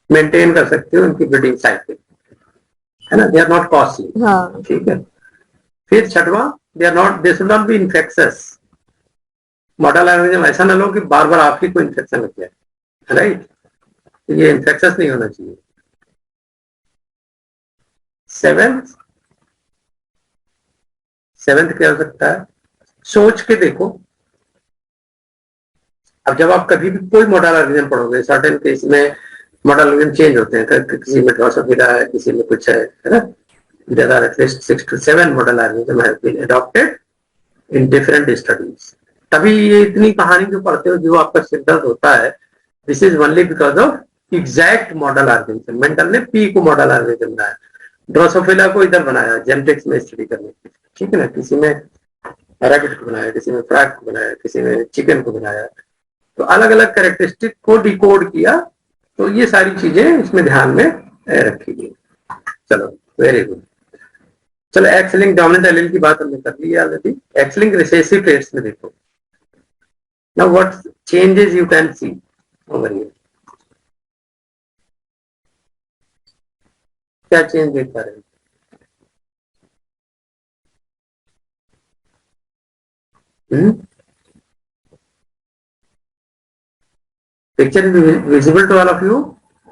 मेंटेन कर सकते हो उनकी ब्रीडिंग साइकिल, है ना, दे आर नॉट कॉस्टली। हाँ ठीक है। फिर छठवां, they should not be infectious. Model organism ऐसा ना लो कि बार बार आपकी कोई इन्फेक्शन लग जाए, राइट, ये इन्फेक्शस नहीं होना चाहिए। सेवेंथ क्या हो सकता है? सोच के देखो। अब जब आप कभी भी कोई मॉडल ऑर्गेनिज्म पढ़ोगे, सर्टेन केस में मॉडल ऑर्गेनिज्म चेंज होते हैं, किसी में ड्रोसोफिला है, किसी में कुछ है ना। There are at least 6 to 7 model organisms have been adopted in different studies. तभी ये इतनी कहानी जो पढ़ते हो, जो आपका सिर दर्द होता है, this is only because of exact model organism. Mental ने पी को मॉडल ऑर्गेनिज्म बनाया, ड्रोसोफिला को इधर बनाया जेनेटिक्स में स्टडी करने के लिए, ठीक है ना। किसी में रैबिट को बनाया, किसी में फ्रैग को बनाया, किसी में चिकन को बनाया, तो अलग अलग कैरेक्टरिस्टिक को डिकोड किया। तो ये सारी चीजें इसमें ध्यान में रखी गई। चलो, वेरी गुड। चलो, एक्स लिंक डोमिनेंट एलील की बात हमने कर ली है already. X link recessive traits में देखो, now what changes you can see over here. क्या चेंज देख पा रहे हैं? Picture is visible to all of you?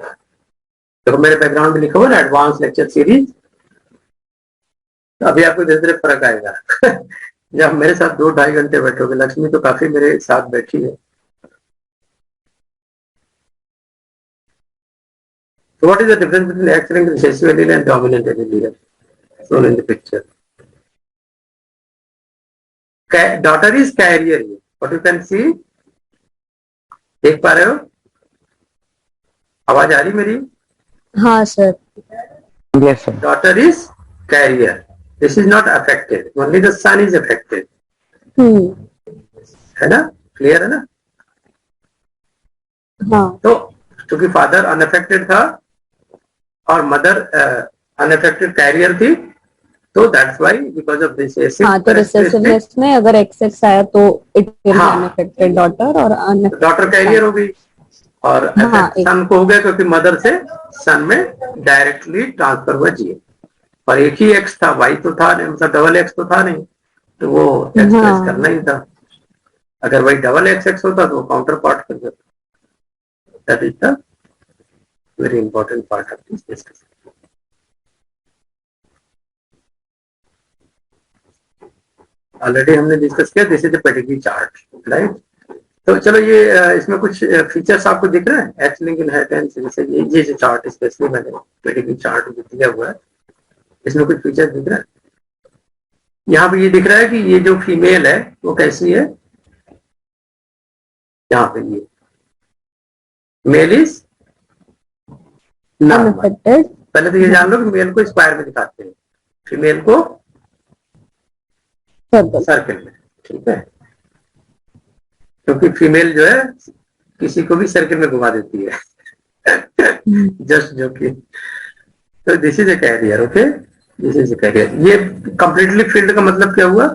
देखो मेरे बैकग्राउंड में लिखा हुआ है एडवांस लेक्चर सीरीज। अभी आपको धीरे धीरे फर्क आएगा जब मेरे साथ 2-2.5 घंटे बैठोगे। लक्ष्मी तो काफी मेरे साथ बैठी है। So what is the difference between X-linked recessive allele and dominant allele shown in the picture? Daughter is carrier. What you can see? देख पा रहे हो? आवाज आ रही मेरी? हाँ sir. Yes, sir. Daughter is carrier. This is not affected. Only the son is affected. है ना? Clear है ना? हाँ। तो क्योंकि फादर अनअफेक्टेड था और मदर अनअफेक्टेड कैरियर थी, तो that's why because of recessive. हाँ, तो रिसेसिवनेस में अगर XX आया तो it will be unaffected daughter, और डॉटर कैरियर हो गई और सन को हो गया, क्योंकि मदर से सन में डायरेक्टली ट्रांसफर हुआ जीन। और एक ही एक्स था, वाई तो था नहीं, मतलब डबल एक्स तो था नहीं, तो वो एक्सप्रेस करना ही था। अगर वही डबल एक्स होता तो काउंटर पार्ट कर देता। That is the very important part of this discussion. Already हमने डिस्कस किया, this is the pedigree chart, right. तो चलो, ये इसमें कुछ फीचर्स आपको दिख रहे हैं एक्स लिंक इनहेरिटेंस। जैसे ये जो चार्ट स्पेशली मैंने पेडिग्री चार्ट दिया हुआ है, इसमें कुछ फीचर्स दिख रहा है। यहाँ पे ये दिख रहा है कि ये जो फीमेल है वो कैसी है। यहाँ पे ये मेल इज अनअफेक्टेड। पहले तो ये जान लो कि मेल को स्क्वायर में दिखाते हैं, फीमेल को सर्कल में, ठीक है। क्योंकि फीमेल जो है किसी को भी सर्कल में घुमा देती है जस्ट जो कि। तो this is a carrier, okay, this is a carrier. ये कंप्लीटली फील्ड का मतलब क्या हुआ?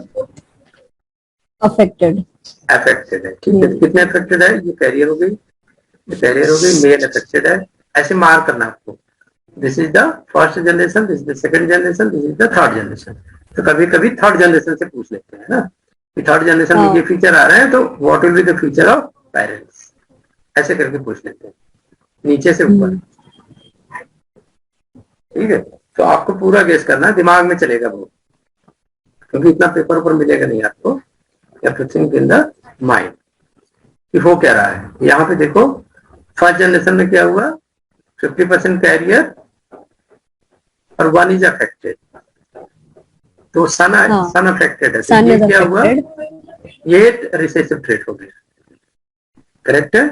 अफेक्टेड है, ठीक है। कितने अफेक्टेड है? ये कैरियर हो गई, ये कैरियर हो गई, मेल अफेक्टेड है। ऐसे मार्क करना आपको, this is the first generation, this is the second generation, this is the third generation. तो कभी कभी थर्ड जनरेशन से पूछ लेते हैं ना कि थर्ड जनरेशन में ये फीचर आ रहे हैं, तो what will be the feature of parents, ऐसे करके पूछ लेते हैं नीचे से ऊपर, ठीक है। तो आपको पूरा गेस करना है, दिमाग में चलेगा वो, क्योंकि इतना पेपर ऊपर मिलेगा नहीं आपको। थिंक इन द माइंड कि हो क्या रहा है। यहाँ पे देखो, फर्स्ट जनरेशन में क्या हुआ, 50% कैरियर और 1 इज अफेक्टेड, तो सन अफेक्टेड है। तो ये क्या हुआ, ये रिसेसिव ट्रेट हो गया, करेक्ट है।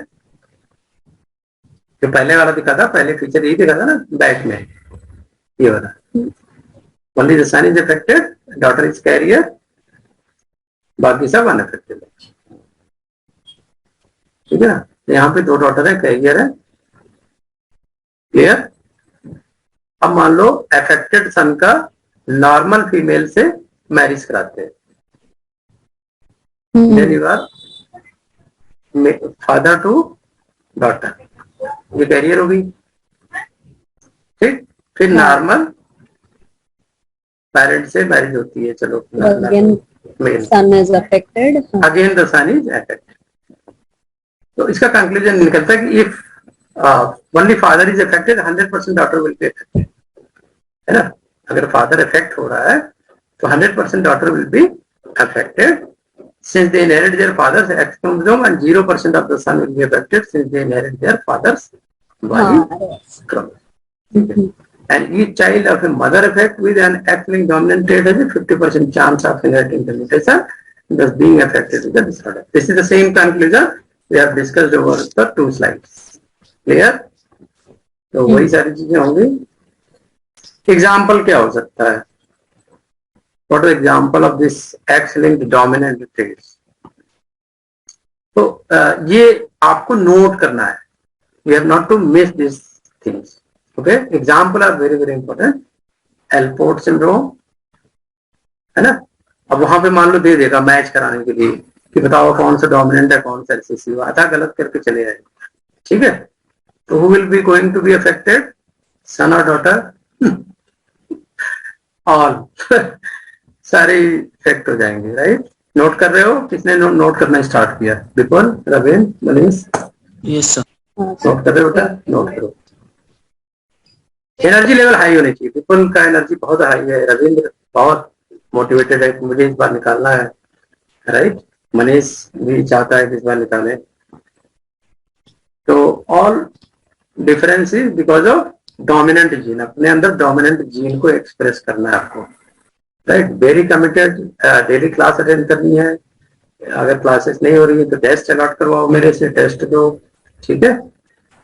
जो पहले वाला दिखा था, पहले फीचर यही दिखा था ना बैक में, ये वाला only the son is affected, daughter is carrier, बाकी सब अनअफेक्टेड है। ठीक है ना, यहाँ पे 2 डॉटर है, कैरियर है, क्लियर। अब मान लो अफेक्टेड सन का नॉर्मल फीमेल से मैरिज कराते हैं, then you are father to daughter, ये कैरियर होगी। ठीक, फिर नॉर्मल पेरेंट से मैरिज होती है, चलो male, son is affected, again the son is affected. तो इसका कंक्लूजन निकलता है कि if only father is affected 100% daughter will be affected, है ना। अगर फादर अफेक्ट हो रहा है तो 100% daughter will be affected since they inherit their father's X chromosome, and 0% of the son will be affected since they inherit their father's Y chromosome. And each child of a mother affected with an X-linked dominant trait has a 50% chance of inheriting the mutation, thus being affected with the disorder. This is the same conclusion we have discussed over the 2 slides. Clear? तो वही सारी चीजें होंगी। Example क्या हो सकता है? What is example of this X-linked dominant traits? तो ये आपको नोट करना है, we have not to miss these things. Okay, example are very very important. Alport syndrome, है ना। अब वहां पे मान लो दे देगा मैच कराने के लिए कि बताओ कौन सा डोमिनेंट है कौन सा रिसेसिव, आधा गलत करके चले जाए। ठीक है, तो who will be going to be affected, son or daughter? all सारे इफेक्ट हो जाएंगे, राइट। नोट कर रहे हो? किसने नोट करना स्टार्ट किया? Vipul, Ravindra, Manish? Yes sir. Note कर रहे हो बेटा? नोट करो। एनर्जी लेवल हाई होनी चाहिए। विपुल का एनर्जी बहुत हाई है, रविंद्र बहुत मोटिवेटेड है, मुझे इस बार निकालना है, राइट। मनीष भी चाहता है कि इस बार निकाले। तो all difference is because of dominant gene, अपने अंदर डोमिनेंट जीन को एक्सप्रेस करना है आपको, right. Very committed, daily class attend करनी है, अगर क्लासेस नहीं हो रही है तो टेस्ट अलॉट करवाओ मेरे से, टेस्ट दो, ठीक है।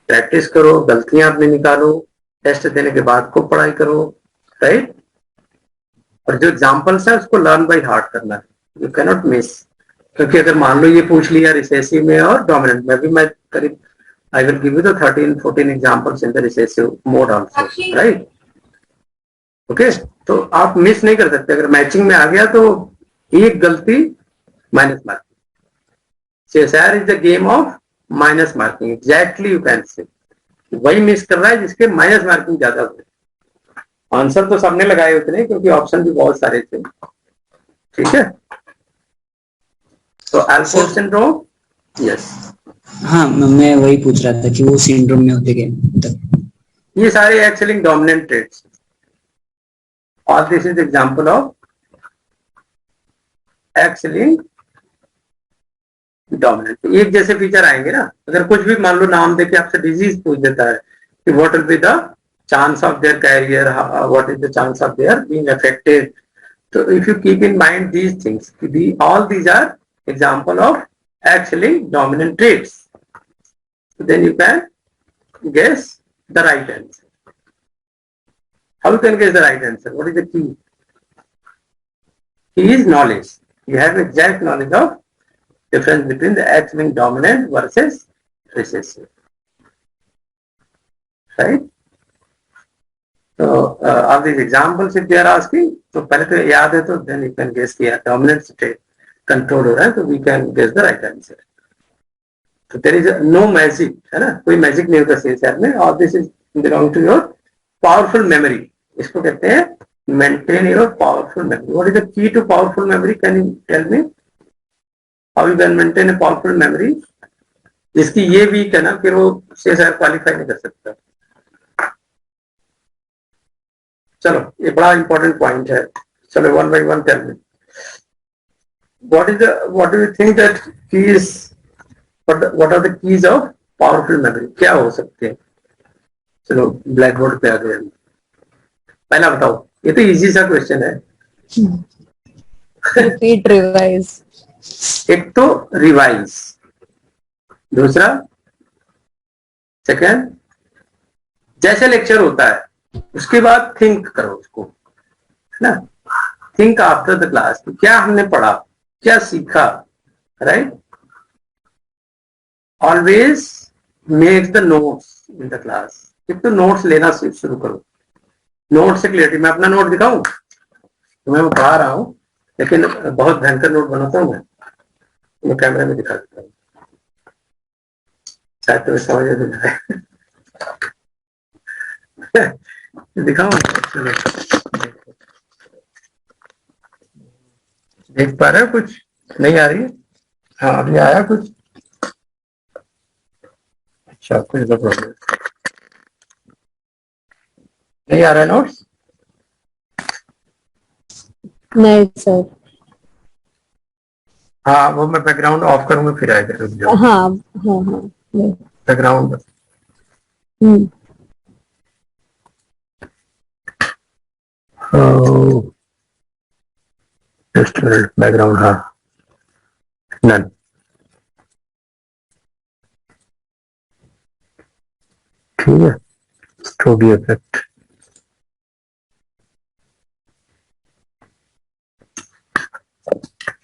प्रैक्टिस करो, गलतियां अपनी निकालो, टेस्ट देने के बाद को पढ़ाई करो, राइट। और जो एग्जाम्पल्स है उसको लर्न बाय हार्ट करना है, यू कैन नॉट मिस। क्योंकि अगर मान लो ये पूछ लिया रिसेसिव में और डोमिनेंट में भी, मैं करीब I will give you the 13-14 examples in the recessive mode also, right. Okay, तो आप मिस नहीं कर सकते। अगर मैचिंग में आ गया तो एक गलती minus marking. CSIR is the game of minus marking, exactly you can say. वही मिस कर रहा है जिसके माइनस मार्किंग ज्यादा हुए। आंसर तो सबने लगाए उतने, क्योंकि ऑप्शन भी बहुत सारे थे, ठीक है। तो अल्पोर्ट सिंड्रोम, यस, हाँ मैं वही पूछ रहा था कि वो सिंड्रोम में होते क्या तक। ये सारे एक्स-लिंक्ड डोमिनेंट ट्रेट्स, और this is example of X-linked dominant. एक जैसे फीचर आएंगे ना। अगर कुछ भी मान लो नाम देके आपसे डिजीज पूछ देता है कि what will be the chance of their career, what is the chance of their being affected, तो if you keep in mind these things, all these are example of X-linked dominant traits, then you can guess the right answer. How you can guess the right answer? What is the key? Key is knowledge. You have exact knowledge of difference between the X-linked dominant versus recessive, right? So of these examples, if they are asking, तो पहले तो याद है तो then you can guess कि dominant state control हो रहा है, तो we can guess the right answer. So there is no magic, है ना, कोई मैजिक नहीं होता CSIR में। और this is belong to your powerful memory. इसको कहते हैं maintain your powerful memory. What is the key to powerful memory? Can you tell me how you can maintain a powerful memory? जिसकी ये week है ना, फिर वो CSIR क्वालिफाई नहीं कर सकता। चलो, ये बड़ा इंपॉर्टेंट पॉइंट है। चलो, one by one tell me what do you think that keys, what are the keys of powerful memory? क्या हो सकते हैं? चलो ब्लैक बोर्ड पे आ गए। पहला बताओ, ये तो इजी सा क्वेश्चन है। Repeat, revise. एक तो रिवाइज, दूसरा सेकंड जैसे लेक्चर होता है उसके बाद थिंक करो उसको, ना, थिंक आफ्टर द क्लास, क्या हमने पढ़ा, क्या सीखा, right. Always make the notes in the class, तो नोट्स लेना शुरू करो। नोट से क्लियरिटी, मैं अपना नोट दिखाऊं, तो मैं पढ़ा रहा हूँ लेकिन बहुत भयंकर नोट बनाता हूँ मैं कैमरे में दिखा देता हूँ, शायद तुम्हें समझ में आए। दिखाओ, चलो देख पा रहे हो, कुछ नहीं आ रही है? हाँ अभी आया कुछ? अच्छा कुछ तो प्रॉब्लम नहीं आ रहा है नोट्स? नहीं सर। हाँ वो मैं बैकग्राउंड ऑफ करूंगा फिर आएगा, रुक जाओ। हाँ हाँ हाँ। बैकग्राउंड जस्ट मिनट, बैकग्राउंड हाँ नन। ठीक है, स्टूडियो इफेक्ट,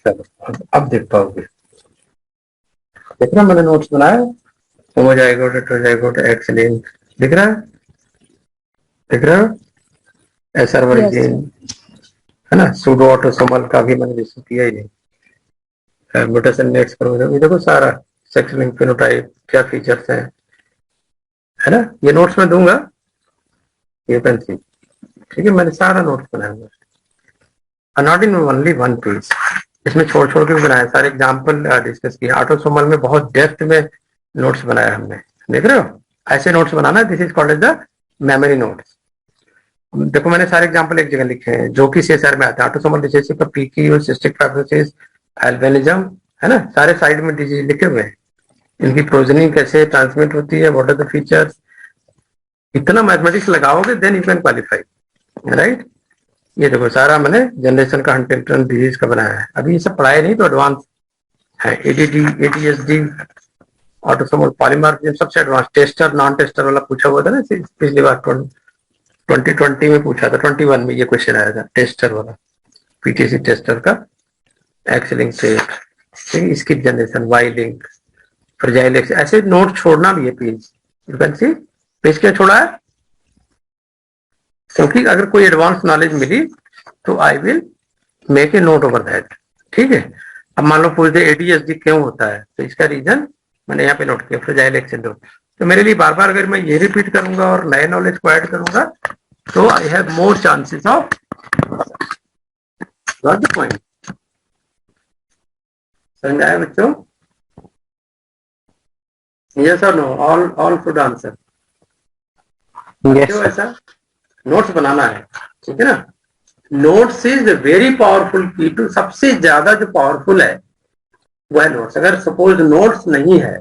चलो अब देख पाओगे। देख रहा मैंने नोट्स बनाया, हो जाएगा एक्सीलेंट, दिख रहा है, दिख रहा है, एसआर वर्जिन है ना, सूडो ऑटोसोमल का भी मैंने डिस्कस किया ही नहीं। म्यूटेशन नेक्स्ट करोगे, ये देखो सारा सेक्स लिंक फिनोटाइप क्या फीचर्स हैं, है ना, ये नोट्स में दूंगा, ये कैन सी। ठीक है, मैंने सारा नोट्स बनाया हुआ, not in only one page, इसमें छोड़ छोड़ के भी बनाया, सारे एग्जाम्पल डिस्कस किए। ऑटोसोमल में बहुत डेप्थ में नोट्स बनाया हमने, देख रहे हो, ऐसे नोट्स बनाना, this is called as the memory notes. देखो मैंने सारे एग्जांपल एक जगह लिखे हैं जो कि सीएसआर में आते हैं, ऑटोसोमल रिसेसिव का पीकी और सिस्टिक फाइब्रोसिस, एल्बिनिज्म, है ना, सारे साइड में डिजीज लिखे हुए हैं, इनकी प्रोजनी कैसे ट्रांसमिट होती है, व्हाट आर द फीचर्स। इतना मैथमेटिक्स लगाओगे then you can qualify, right. ये देखो सारा मैंने जनरेशन का हंटिंगटन डिजीज का बनाया है, अभी ये सब पढ़ाया नहीं तो एडवांस है। एडीडी, एटीएसडी, ऑटोसोमल पॉलीमॉर्फिज्म सबसे एडवांस। टेस्टर नॉन टेस्टर वाला पूछा हुआ था ना पिछली बार, 2020 में पूछा था, 21 में ये क्वेश्चन आया था टेस्टर वाला, पीटीसी टेस्टर का एक्स लिंक से, skip generation, Y link, fragile X, ऐसे नोट छोड़ना भी है page, you can see. Page क्या छोड़ा है, क्योंकि अगर कोई एडवांस नॉलेज मिली तो I will make a note over that, ठीक है। अब मान लो पूछते एडीएसडी क्यों होता है, तो इसका रीजन मैंने यहाँ पे नोट किया, फ्रजाइल एक्स सिंड्रोम। तो मेरे लिए बार बार अगर मैं ये रिपीट करूंगा और नए नॉलेज को ऐड करूंगा तो I have more chances of got the point. समझ आया बच्चों? यस और नो, ऑल शुड आंसर। क्यों ऐसा? नोट्स बनाना है, ठीक है ना। नोट्स इज वेरी पावरफुल की टू, सबसे ज्यादा जो पावरफुल है वो है नोट्स। अगर सपोज नोट्स नहीं है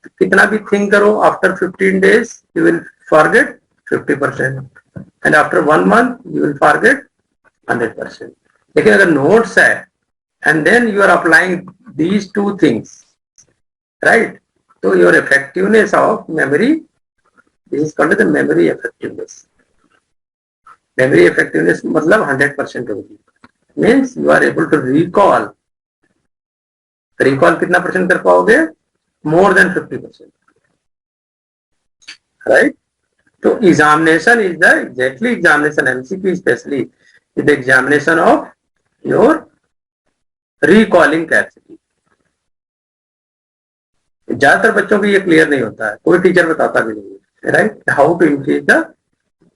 तो कितना भी थिंक करो, after 15 days you will forget 50% and after 1 month you will forget 100%। लेकिन अगर नोट्स है and then you are applying these two things, right, तो your effectiveness of memory, this is called the memory effectiveness. Memory effectiveness मतलब 100% होगी, means you are able to recall. Recall कितना percent कर पाओगे? More than 50%, right. तो examination is the exactly examination, MCQ specially is the examination of your recalling capacity. ज्यादातर बच्चों को ये क्लियर नहीं होता है, कोई टीचर बताता भी नहीं है, right, how to increase the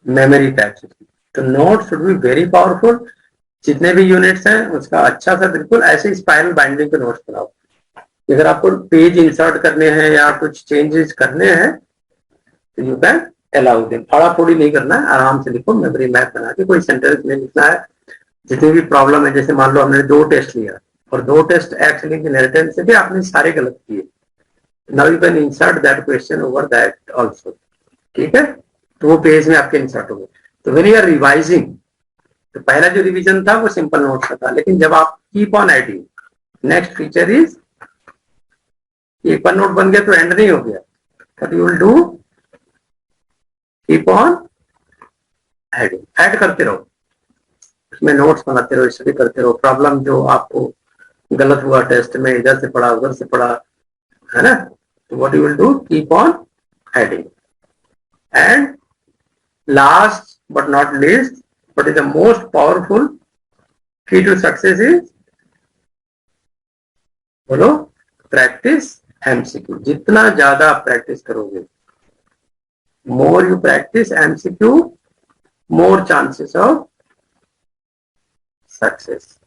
memory capacity. तो note should be very powerful, जितने भी यूनिट्स हैं उसका अच्छा सा बिल्कुल ऐसे स्पाइरल बाइंडिंग के नोट्स बनाओ। अगर आपको पेज इंसर्ट करने हैं या कुछ चेंजेस करने हैं तो यू कैन अलाउ देम, फाड़ा फोड़ी नहीं करना है, आराम से लिखो, मेमोरी मैप बना के, कोई सेंटेंस नहीं लिखना है। जितनी भी प्रॉब्लम है, जैसे मान लो हमने 2 टेस्ट लिया और 2 टेस्ट एक्चुअली इनहेरिटेंस से भी आपने सारे गलत किए, now you can insert that question over that also, ठीक है, तो वो पेज में आपके इंसर्ट हो गए। तो व्हेन यू आर रिवाइजिंग, तो पहला जो रिवीजन था वो सिंपल नोट्स का था, लेकिन जब आप keep on adding, next feature is, एक बार नोट बन गया तो एंड नहीं हो गया, but you will do keep on adding, add करते रहो, उसमें नोट्स बनाते रहो, स्टडी करते रहो, प्रॉब्लम जो आपको गलत हुआ टेस्ट में, इधर से पढ़ा उधर से पढ़ा, है ना, तो what you will do, keep on adding. And last but not least, what is the most powerful key to success is, बोलो, प्रैक्टिस एमसीक्यू. जितना ज्यादा आप प्रैक्टिस करोगे, more you practice MCQ, more chances of success.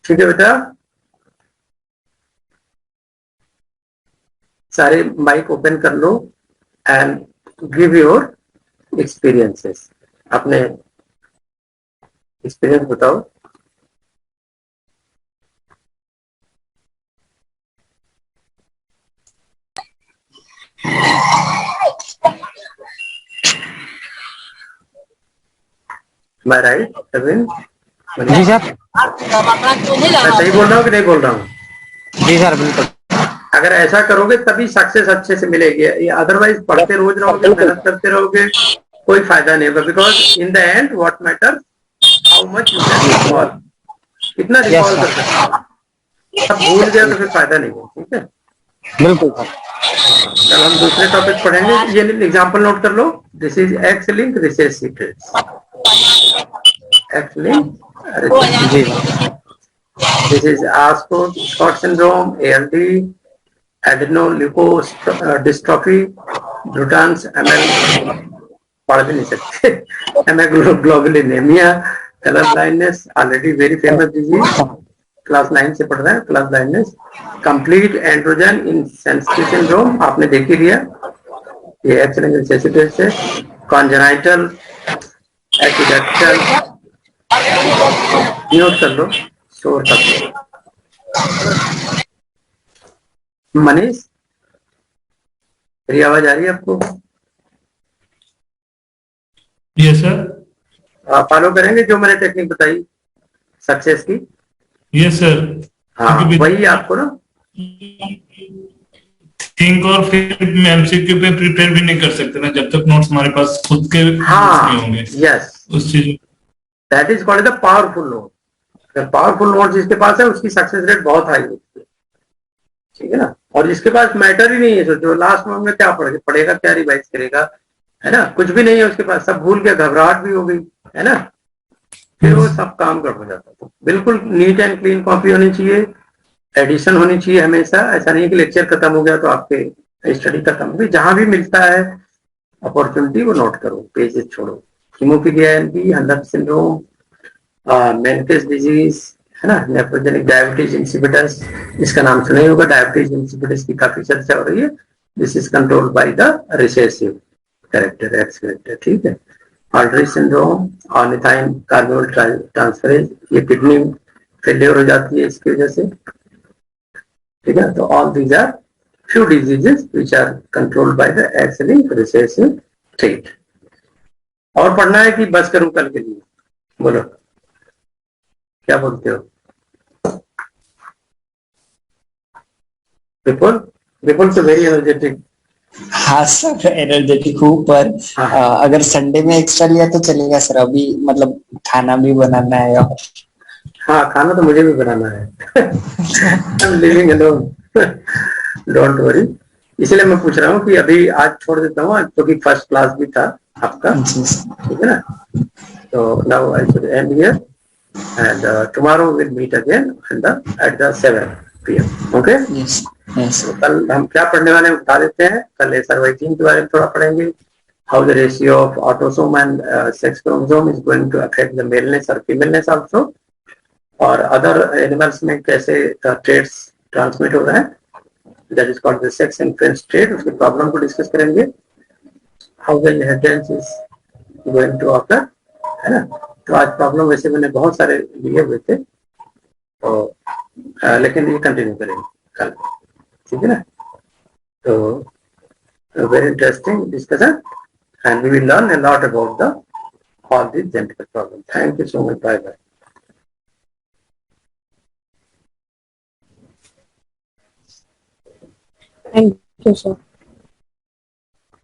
ठीक है बेटा, सारे mic open कर लो एंड गिव योर एक्सपीरियंसेस. अपने एक्सपीरियंस बताओ. Am I right, Arvind? जी सर. मैं सही बोल रहा हूँ कि नहीं बोल रहा हूँ? जी सर बिल्कुल. अगर ऐसा करोगे तभी सक्सेस अच्छे से मिलेगी. अदरवाइज पढ़ते रोज रहोगे, मेहनत करते रहोगे, कोई फायदा नहीं होगा. Because in the end what matter, how much you can recall, कितना रिकॉल कर सकते हो. सब भूल गया तो फिर फायदा नहीं है. ठीक है, बिल्कुल सर. कल हम दूसरे टॉपिक पढ़ेंगे. ये एग्जांपल नोट कर लो. This is X link recessive traits. X link, जी. this is Ascot syndrome, ALD, adenoleukodystrophy, Bruton's ML, पढ़ भी नहीं सकते, hemoglobinemia, color blindness, already very famous disease, class 9 से पढ़ रहे हैं. Class blindness, complete androgen insensitive syndrome आपने देख ही लिया, ये एक्स-लिंक्ड रिसेसिव ट्रेट्स है. कॉन्जेनाइटल एक्सीडेंटल, नोट कर लो, शोर कर लो. मनीष, मेरी आवाज आ रही है आपको? Yes sir. फॉलो करेंगे जो मैंने टेक्निक बताई सक्सेस की? Yes sir. हाँ, वही आपको ना थिंक और फिर एमसीक्यू पे प्रिपेयर भी नहीं कर सकते ना जब तक नोट्स हमारे पास खुद के नहीं होंगे. यस, उस चीज that is called the powerful note. Powerful note जिसके पास है उसकी सक्सेस रेट बहुत हाई होती है. ठीक है ना. और जिसके पास मैटर ही नहीं है, सोचो लास्ट में क्या पढ़ेगा, क्या रिवाइज करेगा, है ना, कुछ भी नहीं है उसके पास, सब भूल गया, घबराहट भी हो गई, है ना, फिर वो सब काम कर हो जाता है. बिल्कुल नीट एंड क्लीन कॉपी होनी चाहिए, एडिशन होनी चाहिए हमेशा. ऐसा नहीं है कि लेक्चर खत्म हो गया तो आपके स्टडी खत्म हो गई. जहां भी मिलता है अपॉर्चुनिटी वो नोट करो, पेजेस छोड़ो. हीमोफीलिया एलपी, हंटर सिंड्रोम, मेनिफेस डिजीज, है ना, नेफ्रोजेनिक डायबिटीज इंसिपिडस, इसका नाम सुना ही होगा. डायबिटीज इंसिपिडस की काफी चर्चा हो रही है. This is controlled by the recessive character, X character. ठीक है. Artery syndrome, ornithine carbol transferase, ये किडनी फेलियर हो जाती है इसकी वजह से. ठीक है. तो all these are few diseases which are controlled by the X-linked recessive trait. और पढ़ना है कि बस करूं कल के लिए? बोलो, क्या बोलते हो? विपुल तो वेरी एनर्जेटिक. हाँ सर, एनर्जेटिक हूँ, पर अगर संडे में एक्स्ट्रा लिया तो चलेगा सर. अभी मतलब खाना भी बनाना है. और हाँ, खाना तो मुझे भी बनाना है. I'm living alone. Don't worry. इसलिए मैं पूछ रहा हूँ कि अभी आज छोड़ देता हूँ, क्योंकि फर्स्ट क्लास भी था आपका. ठीक है ना. तो now I should end here and tomorrow will meet again at the 7 PM. Okay. तो कल हम क्या पढ़ने वाले हैं बता देते हैं. कल SRY-3 के बारे में थोड़ा पढ़ेंगे. How the ratio of autosome and sex chromosome is going to affect the maleness और फीमेलनेस आल्सो. और अदर एनिमल्स में कैसे ट्रेट्स ट्रांसमिट हो रहे हैं, that is called the sex influence trait. उसके प्रॉब्लम को डिस्कस करेंगे. how the inheritance is going to occur, है ना. तो आज प्रॉब्लम वैसे मैंने बहुत सारे लिए हुए थे, तो लेकिन ये कंटिन्यू करेंगे कल. ठीक है ना. तो very interesting discussion and we will learn a lot about the all these genetic problems. Thank you so much. Bye bye. Thank you, sir.